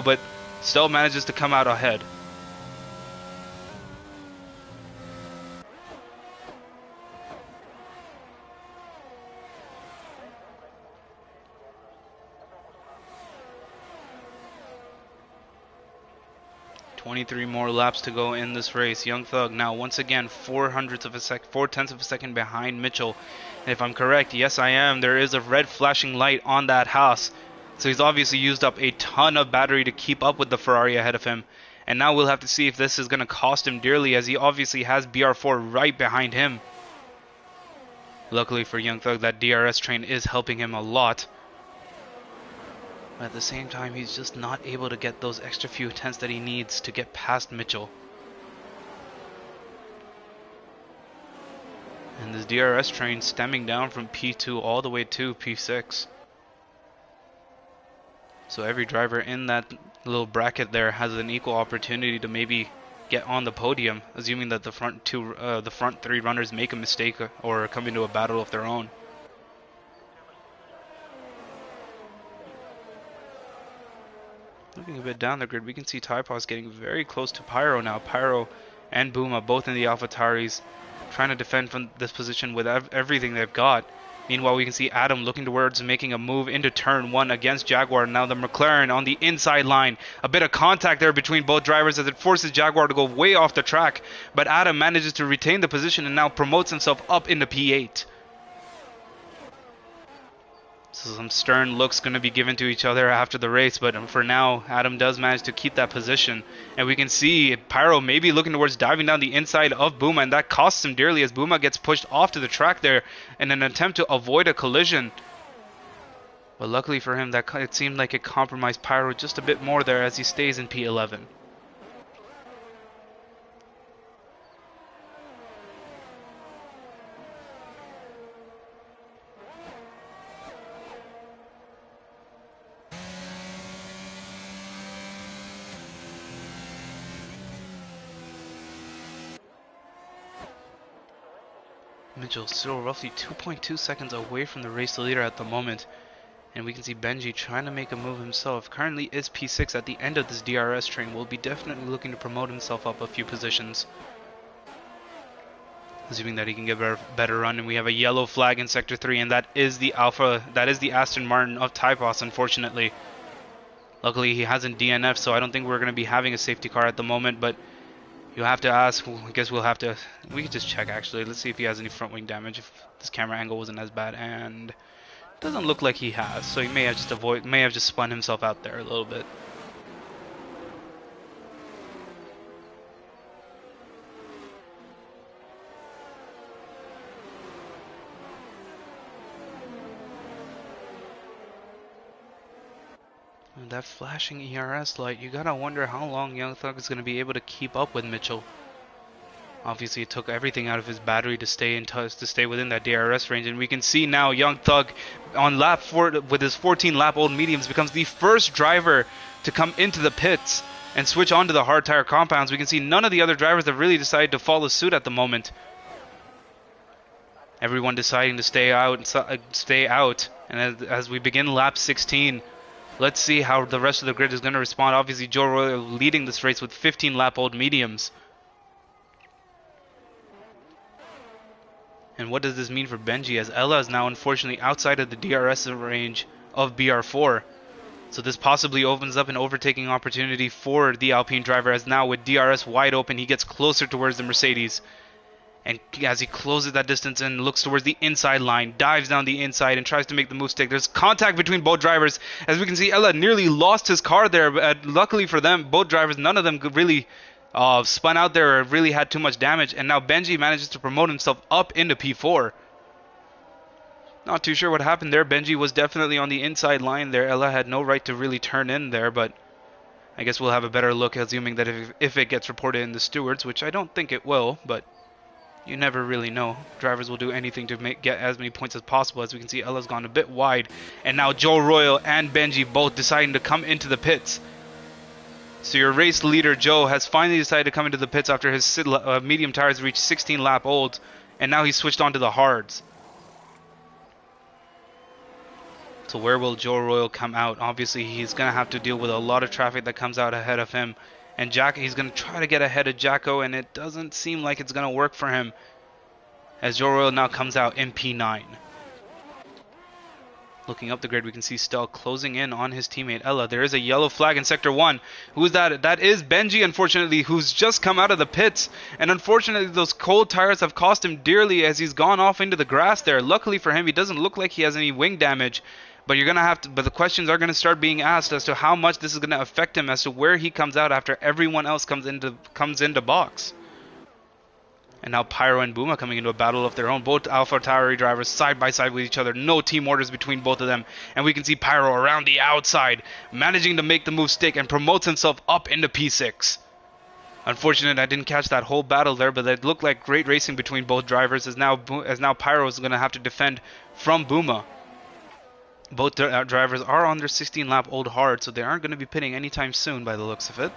but Stell manages to come out ahead. "23 more laps to go in this race. Young Thug now once again 4/10 of a second behind Mitchell. And if I'm correct, yes I am, there is a red flashing light on that Haas. So he's obviously used up a ton of battery to keep up with the Ferrari ahead of him. And now we'll have to see if this is going to cost him dearly, as he obviously has BR4 right behind him. Luckily for Young Thug, that DRS train is helping him a lot. But at the same time, he's just not able to get those extra few tenths that he needs to get past Mitchell. And this DRS train stemming down from P2 all the way to P6. So every driver in that little bracket there has an equal opportunity to maybe get on the podium, assuming that the front three runners make a mistake or come into a battle of their own. Looking a bit down the grid, we can see Typos getting very close to Pyro now. Pyro and Booma both in the AlphaTauris, trying to defend from this position with everything they've got. Meanwhile, we can see Adam looking towards making a move into turn 1 against Jaguar. Now the McLaren on the inside line. A bit of contact there between both drivers as it forces Jaguar to go way off the track. But Adam manages to retain the position and now promotes himself up into P8. So some stern looks going to be given to each other after the race, but for now, Adam does manage to keep that position. And we can see Pyro maybe looking towards diving down the inside of Booma, and that costs him dearly as Booma gets pushed off to the track there in an attempt to avoid a collision. But luckily for him, that it seemed like it compromised Pyro just a bit more there as he stays in P11. Mitchell still roughly 2.2 seconds away from the race leader at the moment. And we can see Benji trying to make a move himself. Currently is P6 at the end of this DRS train. Will be definitely looking to promote himself up a few positions. Assuming that he can get a better run. And we have a yellow flag in Sector 3. And that is the Aston Martin of Typos, unfortunately. Luckily, he hasn't DNF'd, so I don't think we're going to be having a safety car at the moment. But you'll have to ask. Well, I guess we'll have to... We could just check, actually. Let's see if he has any front wing damage. If this camera angle wasn't as bad. And... doesn't look like he has, so he may have just spun himself out there a little bit. And that flashing ERS light, you gotta wonder how long Young Thug is gonna be able to keep up with Mitchell. Obviously, it took everything out of his battery to stay within that DRS range, and we can see now Young Thug on lap 4 with his 14 lap old mediums becomes the first driver to come into the pits and switch onto the hard tire compounds. We can see none of the other drivers have really decided to follow suit at the moment. Everyone deciding to stay out, and as we begin lap 16, let's see how the rest of the grid is going to respond. Obviously, Joe Royal leading this race with 15 lap old mediums. And what does this mean for Benji, as Ella is now unfortunately outside of the DRS range of BR4. So this possibly opens up an overtaking opportunity for the Alpine driver, as now with DRS wide open, he gets closer towards the Mercedes. And as he closes that distance and looks towards the inside line, dives down the inside and tries to make the move stick. There's contact between both drivers. As we can see, Ella nearly lost his car there, but luckily for them, both drivers, none of them really spun out there or really had too much damage, and now Benji manages to promote himself up into P4. Not too sure what happened there. Benji was definitely on the inside line there. Ella had no right to really turn in there, but I guess we'll have a better look, assuming that if it gets reported in the stewards, which I don't think it will, but you never really know. Drivers will do anything to get as many points as possible. As we can see, Ella's gone a bit wide, and now Joe Royal and Benji both deciding to come into the pits. So your race leader, Joe, has finally decided to come into the pits after his medium tires reached 16 lap old, and now he's switched on to the hards. So where will Joe Royal come out? Obviously, he's going to have to deal with a lot of traffic that comes out ahead of him. And he's going to try to get ahead of Jacko, and it doesn't seem like it's going to work for him, as Joe Royal now comes out in P9. Looking up the grid, we can see Stell closing in on his teammate Ella. There is a yellow flag in Sector 1. Who is that? That is Benji, unfortunately, who's just come out of the pits. And unfortunately, those cold tires have cost him dearly as he's gone off into the grass there. Luckily for him, he doesn't look like he has any wing damage. But the questions are going to start being asked as to how much this is going to affect him, as to where he comes out after everyone else comes into box. And now Pyro and Booma coming into a battle of their own. Both AlphaTauri drivers side by side with each other. No team orders between both of them. And we can see Pyro around the outside, managing to make the move stick and promotes himself up into P6. Unfortunate I didn't catch that whole battle there, but it looked like great racing between both drivers, as now Pyro is going to have to defend from Booma. Both drivers are on their 16 lap old hard, so they aren't going to be pitting anytime soon by the looks of it.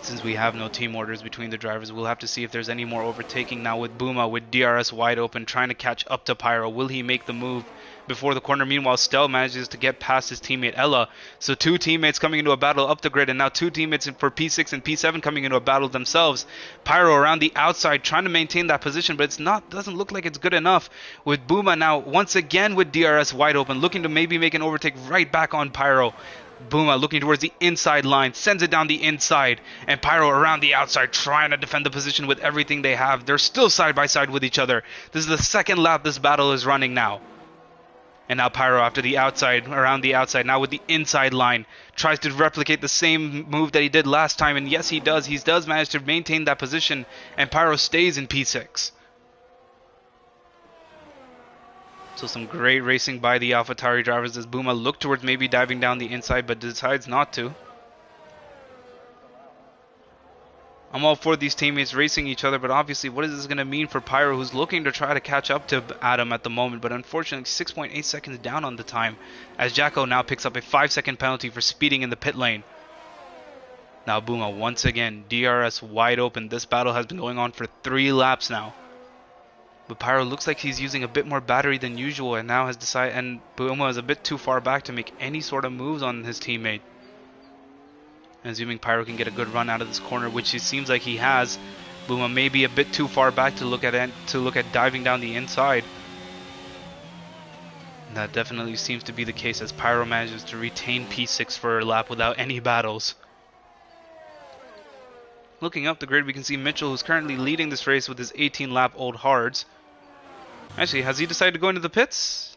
Since we have no team orders between the drivers, we'll have to see if there's any more overtaking now with Booma with DRS wide open, trying to catch up to Pyro. Will he make the move before the corner? Meanwhile, Stell manages to get past his teammate Ella. So two teammates coming into a battle up the grid, and now two teammates for P6 and P7 coming into a battle themselves. Pyro around the outside trying to maintain that position, but doesn't look like it's good enough, with Booma now once again with DRS wide open, looking to maybe make an overtake right back on Pyro. Booma looking towards the inside line, sends it down the inside, and Pyro around the outside trying to defend the position with everything they have. They're still side by side with each other. This is the second lap this battle is running now. And now Pyro after the outside, around the outside, now with the inside line, tries to replicate the same move that he did last time, and yes he does. He does manage to maintain that position, and Pyro stays in P6. So some great racing by the AlphaTauri drivers as Booma looked towards maybe diving down the inside, but decides not to. I'm all for these teammates racing each other, but obviously what is this going to mean for Pyro, who's looking to try to catch up to Adam at the moment, but unfortunately 6.8 seconds down on the time, as Jacko now picks up a 5-second penalty for speeding in the pit lane. Now Buma once again, DRS wide open. This battle has been going on for 3 laps now. But Pyro looks like he's using a bit more battery than usual and now has decided, and Buma is a bit too far back to make any sort of moves on his teammate. And assuming Pyro can get a good run out of this corner, which it seems like he has, Buma may be a bit too far back to look at diving down the inside. And that definitely seems to be the case as Pyro manages to retain P6 for a lap without any battles. Looking up the grid, we can see Mitchell, who's currently leading this race with his 18-lap-old hards. Actually, has he decided to go into the pits?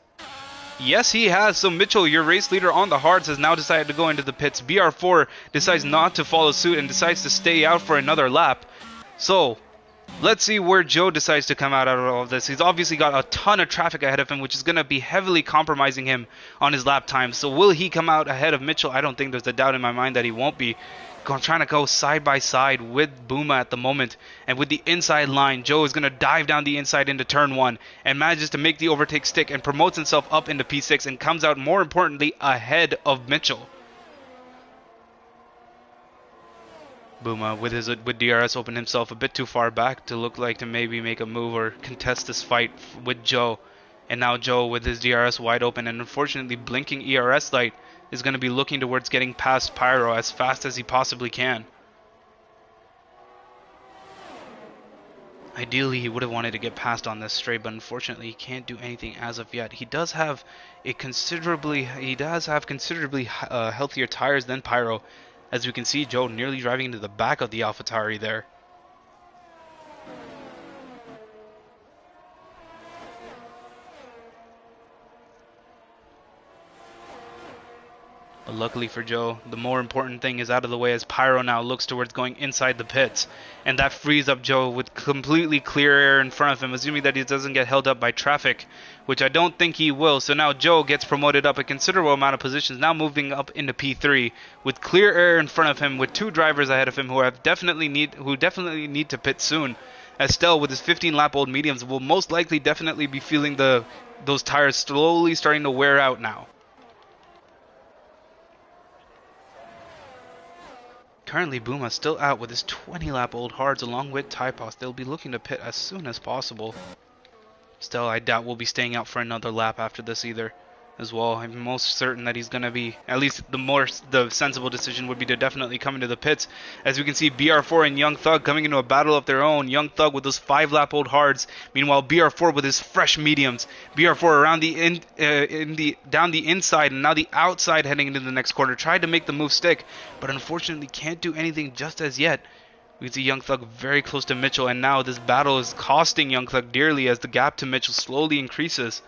Yes, he has. So Mitchell, your race leader on the hards, has now decided to go into the pits. BR4 decides not to follow suit and decides to stay out for another lap. So let's see where Joe decides to come out of all of this. He's obviously got a ton of traffic ahead of him, which is going to be heavily compromising him on his lap time. So will he come out ahead of Mitchell? I don't think there's a doubt in my mind that he won't be. Trying to go side by side with Buma at the moment, and with the inside line, Joe is going to dive down the inside into turn 1 and manages to make the overtake stick and promotes himself up into P6 and comes out, more importantly, ahead of Mitchell. Buma with DRS opened himself a bit too far back to look like to maybe make a move or contest this fight with Joe, and now Joe with his DRS wide open and unfortunately blinking ERS light is going to be looking towards getting past Pyro as fast as he possibly can. Ideally, he would have wanted to get past on this straight, but unfortunately, he can't do anything as of yet. He does have considerably healthier tires than Pyro, as we can see Joe nearly driving into the back of the AlphaTauri there. But luckily for Joe, the more important thing is out of the way as Pyro now looks towards going inside the pits. And that frees up Joe with completely clear air in front of him, assuming that he doesn't get held up by traffic, which I don't think he will. So now Joe gets promoted up a considerable amount of positions, now moving up into P3 with clear air in front of him, with 2 drivers ahead of him who definitely need to pit soon. Estelle with his 15-lap-old mediums will most likely definitely be feeling those tires slowly starting to wear out now. Currently, Buma still out with his 20-lap-old hards along with Typos. They'll be looking to pit as soon as possible. Still, I doubt we'll be staying out for another lap after this either. As well, I'm most certain that he's going to be, at least the sensible decision would be to definitely come into the pits. As we can see, BR4 and Young Thug coming into a battle of their own. Young Thug with those 5-lap-old hards. Meanwhile, BR4 with his fresh mediums. BR4 around down the inside and now the outside heading into the next corner. Tried to make the move stick, but unfortunately can't do anything just as yet. We can see Young Thug very close to Mitchell, and now this battle is costing Young Thug dearly as the gap to Mitchell slowly increases.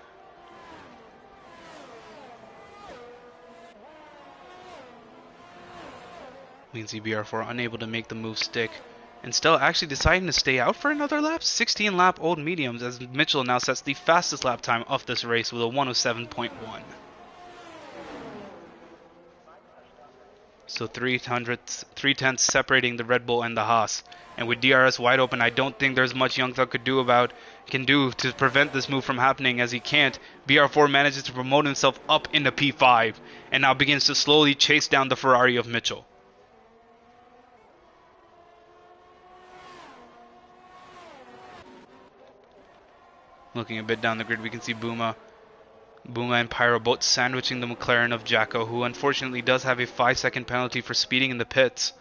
We can see BR4 unable to make the move stick, and still actually deciding to stay out for another lap. 16-lap-old mediums as Mitchell now sets the fastest lap time of this race with a 107.1. So 3/10 separating the Red Bull and the Haas. And with DRS wide open, I don't think there's much Young Thug can do to prevent this move from happening, as he can't. BR4 manages to promote himself up into P5 and now begins to slowly chase down the Ferrari of Mitchell. Looking a bit down the grid, we can see Buma and Pyro both sandwiching the McLaren of Jacko, who unfortunately does have a 5-second penalty for speeding in the pits.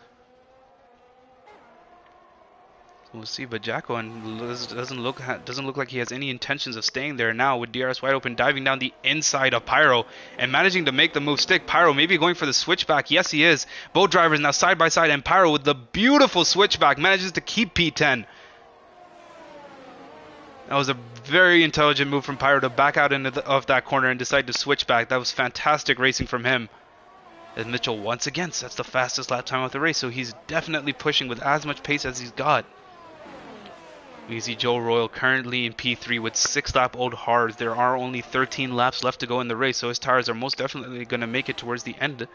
We'll see, but Jacko doesn't look like he has any intentions of staying there now, with DRS wide open, diving down the inside of Pyro and managing to make the move stick. Pyro maybe going for the switchback. Yes, he is. Both drivers now side by side, and Pyro with the beautiful switchback manages to keep P10. That was a very intelligent move from Pyro to back out of that corner and decide to switch back. That was fantastic racing from him. And Mitchell once again sets the fastest lap time of the race, so he's definitely pushing with as much pace as he's got. We see Joe Royal currently in P3 with 6-lap-old hards. There are only 13 laps left to go in the race, so his tires are most definitely going to make it towards the end.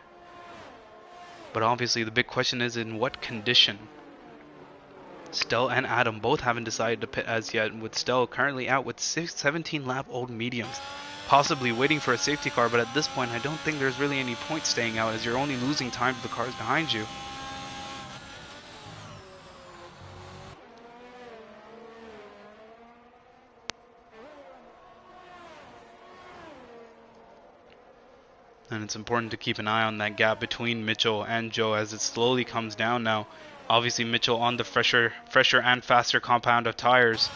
But obviously the big question is in what condition? Stell and Adam both haven't decided to pit as yet, with Stell currently out with 17-lap-old mediums, possibly waiting for a safety car, but at this point I don't think there's really any point staying out, as you're only losing time to the cars behind you. And it's important to keep an eye on that gap between Mitchell and Joe as it slowly comes down now. Obviously Mitchell on the fresher and faster compound of tires.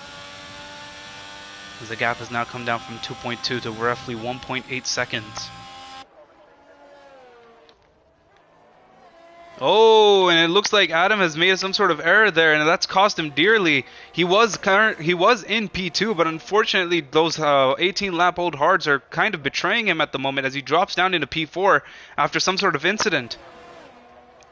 As the gap has now come down from 2.2 to roughly 1.8 seconds. Oh, and it looks like Adam has made some sort of error there, and that's cost him dearly. He was in P2, but unfortunately those 18-lap-old hards are kind of betraying him at the moment as he drops down into P4 after some sort of incident.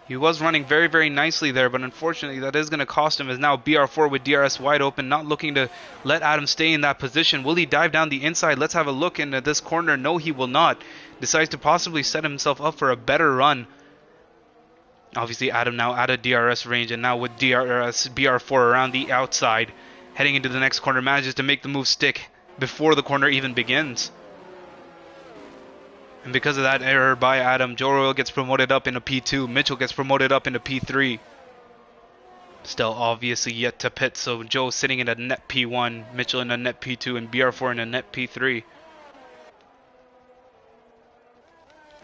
He was running very, very nicely there, but unfortunately that is going to cost him as now BR4 with DRS wide open, not looking to let Adam stay in that position. Will he dive down the inside? Let's have a look into this corner. No, he will not. Decides to possibly set himself up for a better run. Obviously Adam now out of DRS range, and now with DRS BR4 around the outside, heading into the next corner, manages to make the move stick before the corner even begins. And because of that error by Adam, Joe Royal gets promoted up into P2, Mitchell gets promoted up into P3. Still obviously yet to pit, so Joe sitting in a net P1, Mitchell in a net P2, and BR4 in a net P3.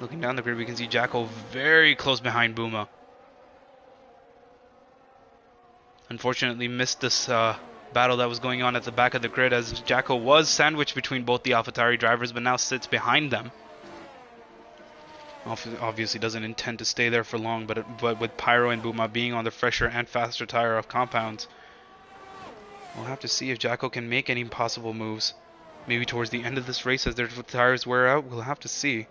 Looking down the grid, we can see Jacko very close behind Buma. Unfortunately missed this battle that was going on at the back of the grid as Jacko was sandwiched between both the AlphaTauri drivers but now sits behind them. Obviously doesn't intend to stay there for long, but with Pyro and Buma being on the fresher and faster tire of compounds, we'll have to see if Jacko can make any possible moves. Maybe towards the end of this race as their tires wear out, we'll have to see.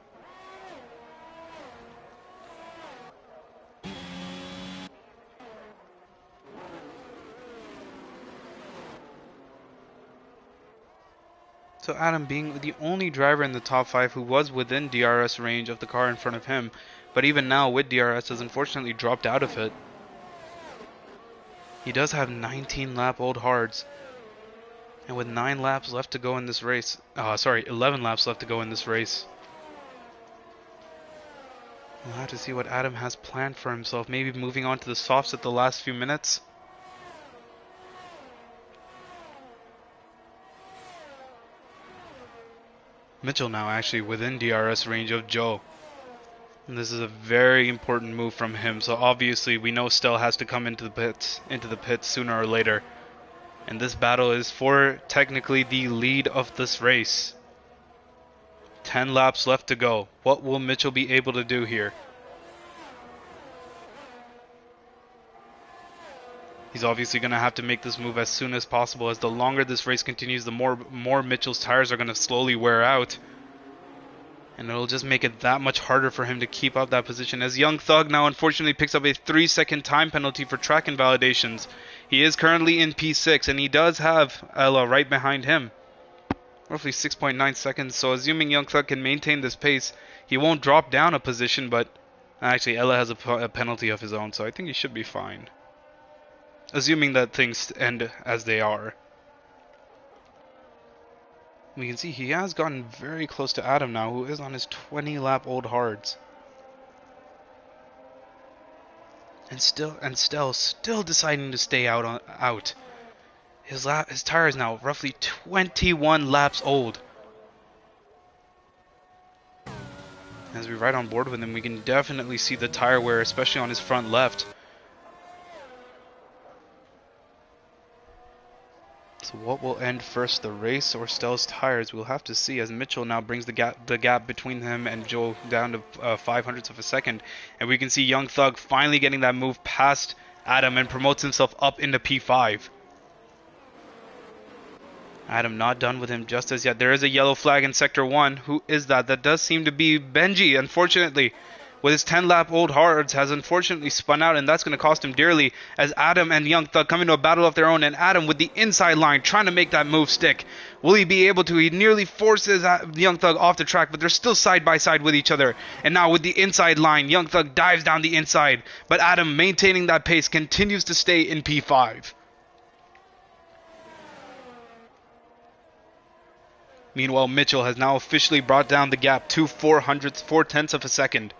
So Adam being the only driver in the top 5 who was within DRS range of the car in front of him, but even now with DRS has unfortunately dropped out of it. He does have 19 lap old hards, and with 9 laps left to go in this race, 11 laps left to go in this race. We'll have to see what Adam has planned for himself, maybe moving on to the softs at the last few minutes. Mitchell now actually within DRS range of Joe. And this is a very important move from him. So obviously we know Stell has to come into the pits sooner or later. And this battle is for technically the lead of this race. 10 laps left to go. What will Mitchell be able to do here? He's obviously going to have to make this move as soon as possible, as the longer this race continues, the more Mitchell's tires are going to slowly wear out. And it'll just make it that much harder for him to keep up that position, as Young Thug now unfortunately picks up a 3-second time penalty for track invalidations. He is currently in P6, and he does have Ella right behind him. Roughly 6.9 seconds, so assuming Young Thug can maintain this pace, he won't drop down a position, but actually Ella has a penalty of his own, so I think he should be fine. Assuming that things end as they are. We can see he has gotten very close to Adam now, who is on his 20-lap old hards. And still deciding to stay out. His tire is now roughly 21 laps old. As we ride on board with him, we can definitely see the tire wear, especially on his front left. So what will end first, the race or Stell's tires? We'll have to see, as Mitchell now brings the gap between him and Joe down to 0.05 of a second. And we can see Young Thug finally getting that move past Adam and promotes himself up into P5. Adam not done with him just as yet. There is a yellow flag in Sector 1. Who is that? That does seem to be Benji, unfortunately. With his 10-lap old hards, has unfortunately spun out, and that's going to cost him dearly as Adam and Young Thug come into a battle of their own, and Adam with the inside line trying to make that move stick. Will he be able to? He nearly forces Young Thug off the track, but they're still side by side with each other. And now with the inside line, Young Thug dives down the inside, but Adam, maintaining that pace, continues to stay in P5. Meanwhile, Mitchell has now officially brought down the gap to 0.4 of a second.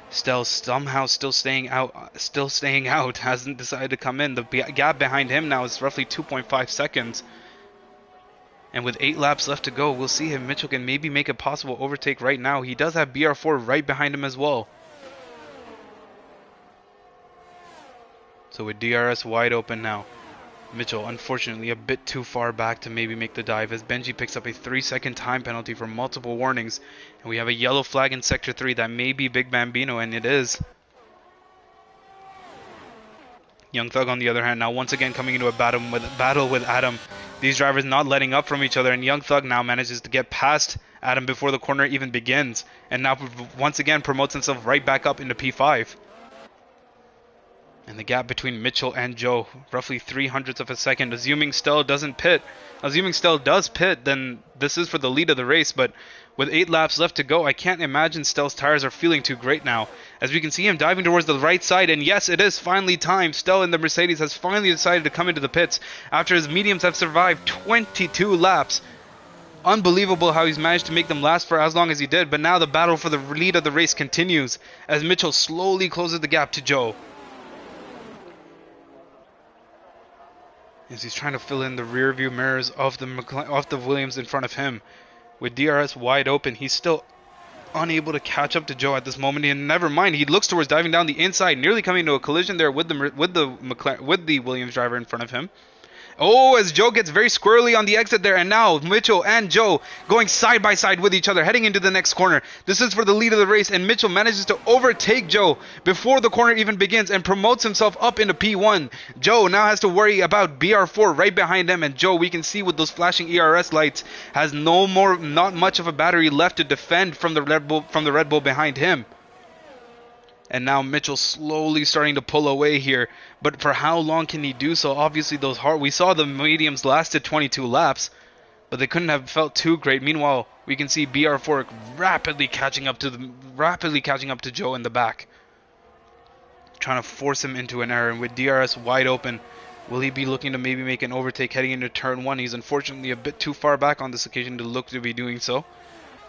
Stell somehow still staying out, hasn't decided to come in. The gap behind him now is roughly 2.5 seconds. And with 8 laps left to go, we'll see if Mitchell can maybe make a possible overtake right now. He does have BR4 right behind him as well. So with DRS wide open now, Mitchell unfortunately a bit too far back to maybe make the dive as Benji picks up a 3-second time penalty for multiple warnings. And we have a yellow flag in Sector 3 that may be Big Bambino, and it is. Young Thug on the other hand now once again coming into a battle with Adam. These drivers not letting up from each other, and Young Thug now manages to get past Adam before the corner even begins, and now once again promotes himself right back up into P5. And the gap between Mitchell and Joe, roughly 0.03 of a second. Assuming Stell does pit, then this is for the lead of the race. But with 8 laps left to go, I can't imagine Stell's tires are feeling too great now. As we can see him diving towards the right side, and yes, it is finally time. Stell in the Mercedes has finally decided to come into the pits after his mediums have survived 22 laps. Unbelievable how he's managed to make them last for as long as he did. But now the battle for the lead of the race continues as Mitchell slowly closes the gap to Joe. As he's trying to fill in the rear view mirrors of the Williams in front of him. With DRS wide open, he's still unable to catch up to Joe at this moment. And never mind, he looks towards diving down the inside, nearly coming to a collision there with the Williams driver in front of him. Oh, as Joe gets very squirrely on the exit there, and now Mitchell and Joe going side by side with each other, heading into the next corner. This is for the lead of the race, and Mitchell manages to overtake Joe before the corner even begins and promotes himself up into P1. Joe now has to worry about BR4 right behind him, and Joe, we can see with those flashing ERS lights, has not much of a battery left to defend from the Red Bull behind him. And now Mitchell slowly starting to pull away here. But for how long can he do so? Obviously we saw the mediums lasted 22 laps, but they couldn't have felt too great. Meanwhile, we can see BR4 rapidly catching up to Joe in the back, trying to force him into an error. And with DRS wide open, will he be looking to maybe make an overtake heading into turn 1? He's unfortunately a bit too far back on this occasion to look to be doing so.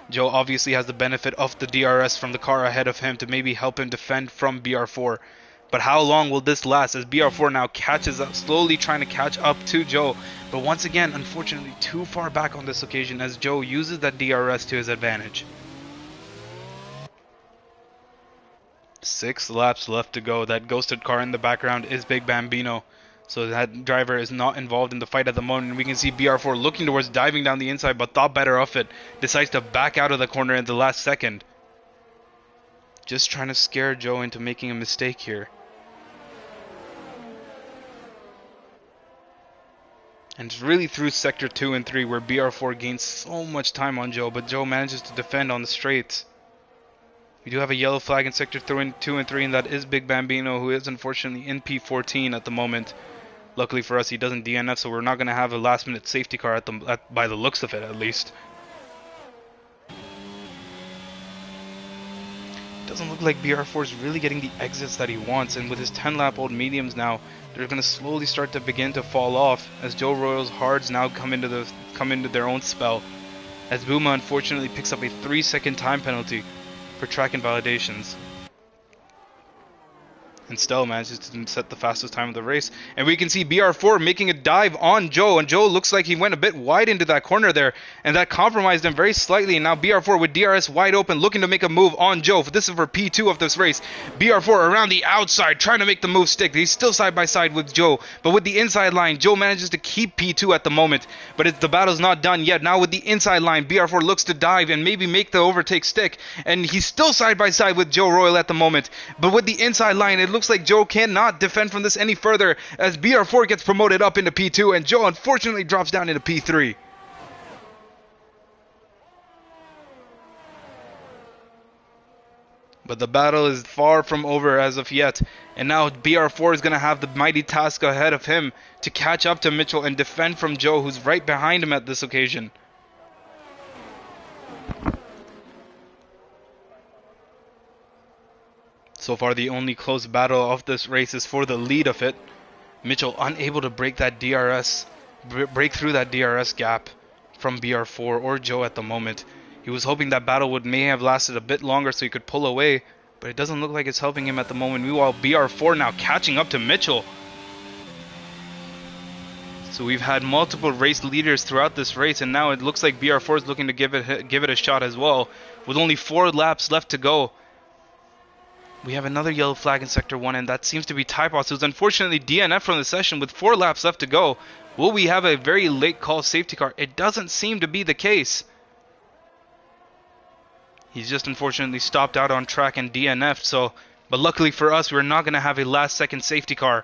Joe obviously has the benefit of the DRS from the car ahead of him to maybe help him defend from BR4. But how long will this last as BR4 now catches up, slowly trying to catch up to Joe. But once again, unfortunately too far back on this occasion as Joe uses that DRS to his advantage. 6 laps left to go. That ghosted car in the background is Big Bambino. So that driver is not involved in the fight at the moment. We can see BR4 looking towards diving down the inside, but thought better of it. Decides to back out of the corner at the last second. Just trying to scare Joe into making a mistake here. And it's really through Sector 2 and 3 where BR4 gains so much time on Joe, but Joe manages to defend on the straights. We do have a yellow flag in Sector 2 and 3, and that is Big Bambino, who is unfortunately in P14 at the moment. Luckily for us, he doesn't DNF, so we're not going to have a last-minute safety car by the looks of it, at least. Doesn't look like BR4 is really getting the exits that he wants, and with his 10-lap-old mediums now, they're going to slowly start to begin to fall off as Joe Royal's hards now come into their own spell. As Buma unfortunately picks up a 3-second time penalty for track invalidations. And Stell manages to set the fastest time of the race. And we can see BR4 making a dive on Joe. And Joe looks like he went a bit wide into that corner there. And that compromised him very slightly. And now BR4 with DRS wide open looking to make a move on Joe. This is for P2 of this race. BR4 around the outside trying to make the move stick. He's still side by side with Joe. But with the inside line, Joe manages to keep P2 at the moment. But the battle's not done yet. Now with the inside line, BR4 looks to dive and maybe make the overtake stick. And he's still side by side with Joe Royal at the moment. But with the inside line, it looks like Joe cannot defend from this any further as BR4 gets promoted up into P2 and Joe unfortunately drops down into P3. But the battle is far from over as of yet, and now BR4 is going to have the mighty task ahead of him to catch up to Mitchell and defend from Joe, who's right behind him at this occasion. So far, the only close battle of this race is for the lead of it. Mitchell unable to break through that DRS gap from BR4 or Joe at the moment. He was hoping that battle may have lasted a bit longer so he could pull away, but it doesn't look like it's helping him at the moment. Meanwhile, BR4 now catching up to Mitchell. So we've had multiple race leaders throughout this race, and now it looks like BR4 is looking to give it a shot as well. With only 4 laps left to go, we have another yellow flag in Sector 1, and that seems to be Typos, who's unfortunately DNF from the session with 4 laps left to go. Will we have a very late call safety car? It doesn't seem to be the case. He's just unfortunately stopped out on track and DNF'd, but luckily for us, we're not going to have a last-second safety car.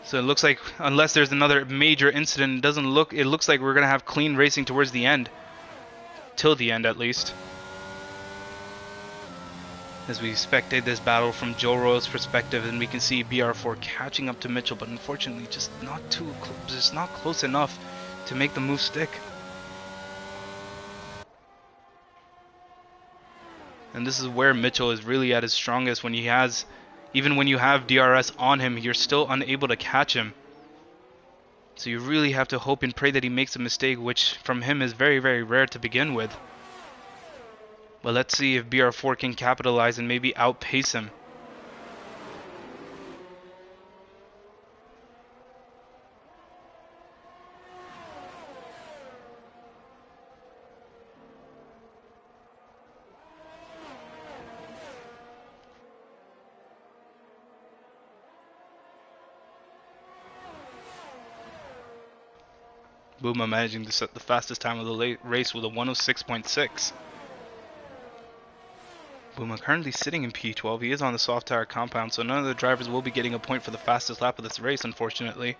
So it looks like, unless there's another major incident, it looks like we're going to have clean racing towards the end. Till the end, at least. As we spectate this battle from Joe Royal's perspective, and we can see BR4 catching up to Mitchell, but unfortunately just not close enough to make the move stick. And this is where Mitchell is really at his strongest, when even when you have DRS on him, you're still unable to catch him. So you really have to hope and pray that he makes a mistake, which from him is very, very rare to begin with. But let's see if BR4 can capitalize and maybe outpace him. Buma managing to set the fastest time of the race with a 106.6. Buma currently sitting in P12. He is on the soft tire compound, so none of the drivers will be getting a point for the fastest lap of this race, unfortunately.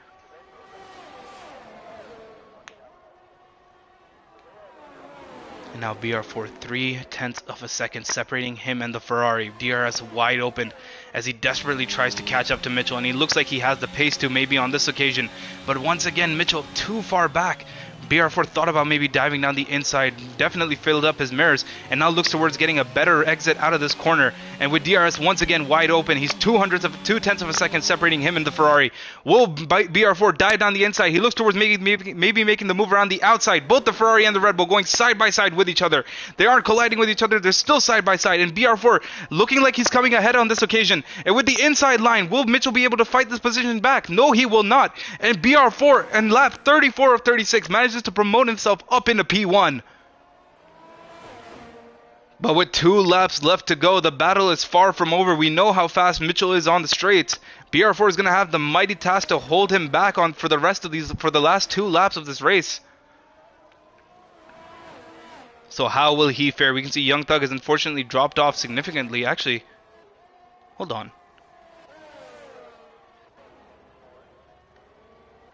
And now BR4 3/10 of a second separating him and the Ferrari. DRS wide open as he desperately tries to catch up to Mitchell, and he looks like he has the pace to, maybe on this occasion. But once again, Mitchell too far back. BR4 thought about maybe diving down the inside, definitely filled up his mirrors, and now looks towards getting a better exit out of this corner. And with DRS once again wide open, he's 2/10 of a second separating him and the Ferrari. Will BR4 dive down the inside? He looks towards maybe making the move around the outside. Both the Ferrari and the Red Bull going side by side with each other. They aren't colliding with each other, they're still side by side, and BR4 looking like he's coming ahead on this occasion. And with the inside line, will Mitchell be able to fight this position back? No, he will not. And BR4 in lap 34 of 36 manages to promote himself up into P1. But with 2 laps left to go, the battle is far from over. We know how fast Mitchell is on the straights. BR4 is going to have the mighty task to hold him back for the last 2 laps of this race. So how will he fare? We can see Young Thug has unfortunately dropped off significantly. Actually, hold on.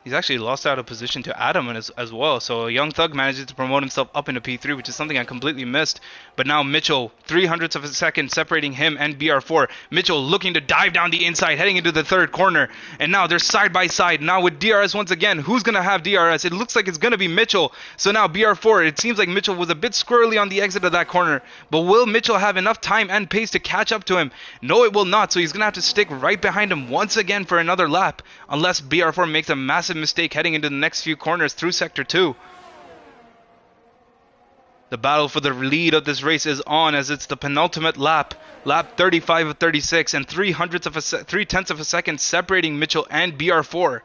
He's actually lost out of position to Adam as well. So Young Thug manages to promote himself up into P3, which is something I completely missed. But now Mitchell, 3/100 of a second separating him and BR4. Mitchell looking to dive down the inside, heading into the 3rd corner. And now they're side by side. Now with DRS once again, who's going to have DRS? It looks like it's going to be Mitchell. So now BR4, it seems like Mitchell was a bit squirrely on the exit of that corner. But will Mitchell have enough time and pace to catch up to him? No, it will not. So he's going to have to stick right behind him once again for another lap. Unless BR4 makes a massive mistake heading into the next few corners through Sector 2. The battle for the lead of this race is on, as it's the penultimate lap, lap 35 of 36, and 3/10 of a second separating Mitchell and BR4.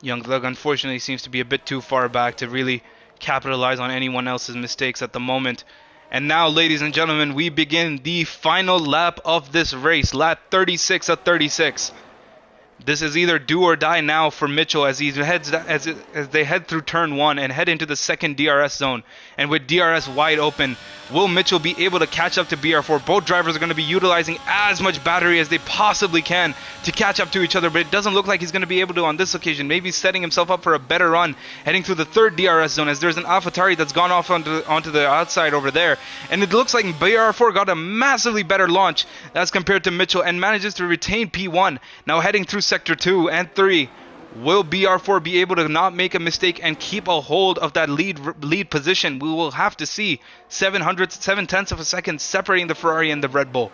Young Thug unfortunately seems to be a bit too far back to really capitalize on anyone else's mistakes at the moment. And now, ladies and gentlemen, we begin the final lap of this race, lap 36 of 36. This is either do or die now for Mitchell as they head through turn 1 and head into the 2nd DRS zone. And with DRS wide open, will Mitchell be able to catch up to BR4? Both drivers are going to be utilizing as much battery as they possibly can to catch up to each other, but it doesn't look like he's going to be able to on this occasion. Maybe setting himself up for a better run heading through the 3rd DRS zone, as there's an AlphaTauri that's gone off onto the outside over there. And it looks like BR4 got a massively better launch as compared to Mitchell and manages to retain P1. Now heading through Sector 2 and 3. Will BR4 be able to not make a mistake and keep a hold of that lead position? We will have to see. 7/10 of a second separating the Ferrari and the Red Bull.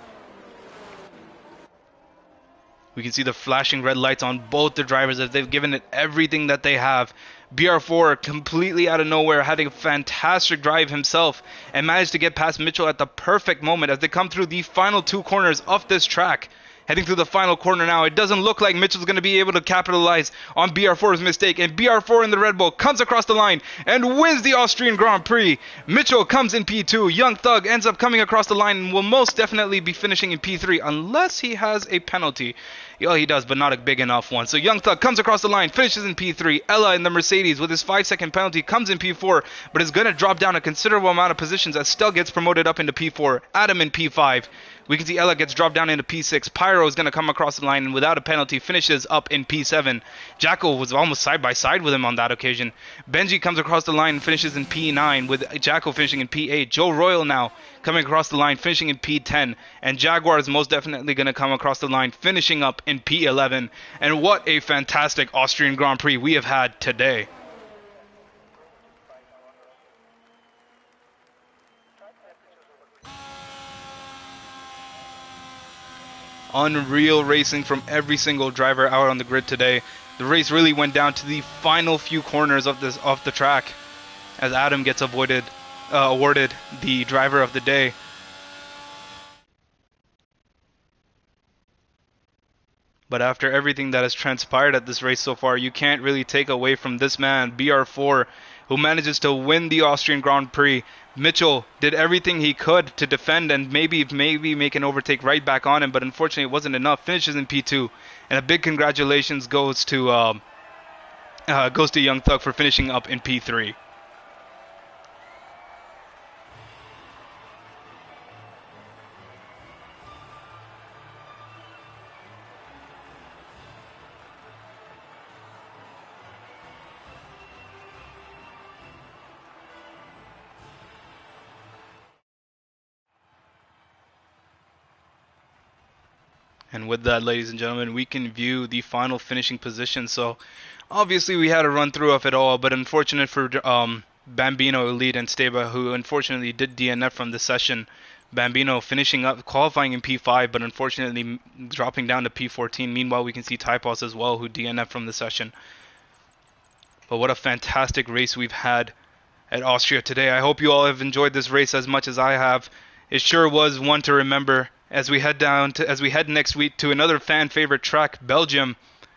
We can see the flashing red lights on both the drivers as they've given it everything that they have. BR4 completely out of nowhere had a fantastic drive himself and managed to get past Mitchell at the perfect moment as they come through the final two corners of this track. Heading through the final corner now, it doesn't look like Mitchell's going to be able to capitalize on BR4's mistake, and BR4 in the Red Bull comes across the line and wins the Austrian Grand Prix. Mitchell comes in P2. Young Thug ends up coming across the line and will most definitely be finishing in P3 unless he has a penalty. Well, he does, but not a big enough one. So Young Thug comes across the line, finishes in P3. Ella in the Mercedes with his 5-second penalty comes in P4, but is going to drop down a considerable amount of positions as Stell gets promoted up into P4. Adam in P5. We can see Ella gets dropped down into P6. Pyro is going to come across the line and without a penalty finishes up in P7. Jackal was almost side by side with him on that occasion. Benji comes across the line and finishes in P9 with Jackal finishing in P8. Joe Royal now coming across the line finishing in P10. And Jaguar is most definitely going to come across the line finishing up in P11. And what a fantastic Austrian Grand Prix we have had today. Unreal racing from every single driver out on the grid today. The race really went down to the final few corners of the track as Adam gets awarded the driver of the day. But after everything that has transpired at this race so far, you can't really take away from this man, BR4, who manages to win the Austrian Grand Prix. Mitchell did everything he could to defend and maybe make an overtake right back on him, but unfortunately it wasn't enough. Finishes in P2, and a big congratulations goes to Young Thug for finishing up in P3. And with that, ladies and gentlemen, we can view the final finishing position. So, obviously, we had a run through of it all, but unfortunate for Bambino, Elite, and Steba, who unfortunately did DNF from the session. Bambino finishing up, qualifying in P5, but unfortunately dropping down to P14. Meanwhile, we can see Typos as well, who DNF from the session. But what a fantastic race we've had at Austria today. I hope you all have enjoyed this race as much as I have. It sure was one to remember as we head next week to another fan favorite track, Belgium,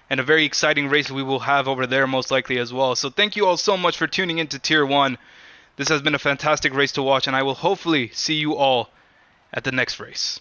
and a very exciting race we will have over there most likely as well. So thank you all so much for tuning into Tier 1. This has been a fantastic race to watch, and I will hopefully see you all at the next race.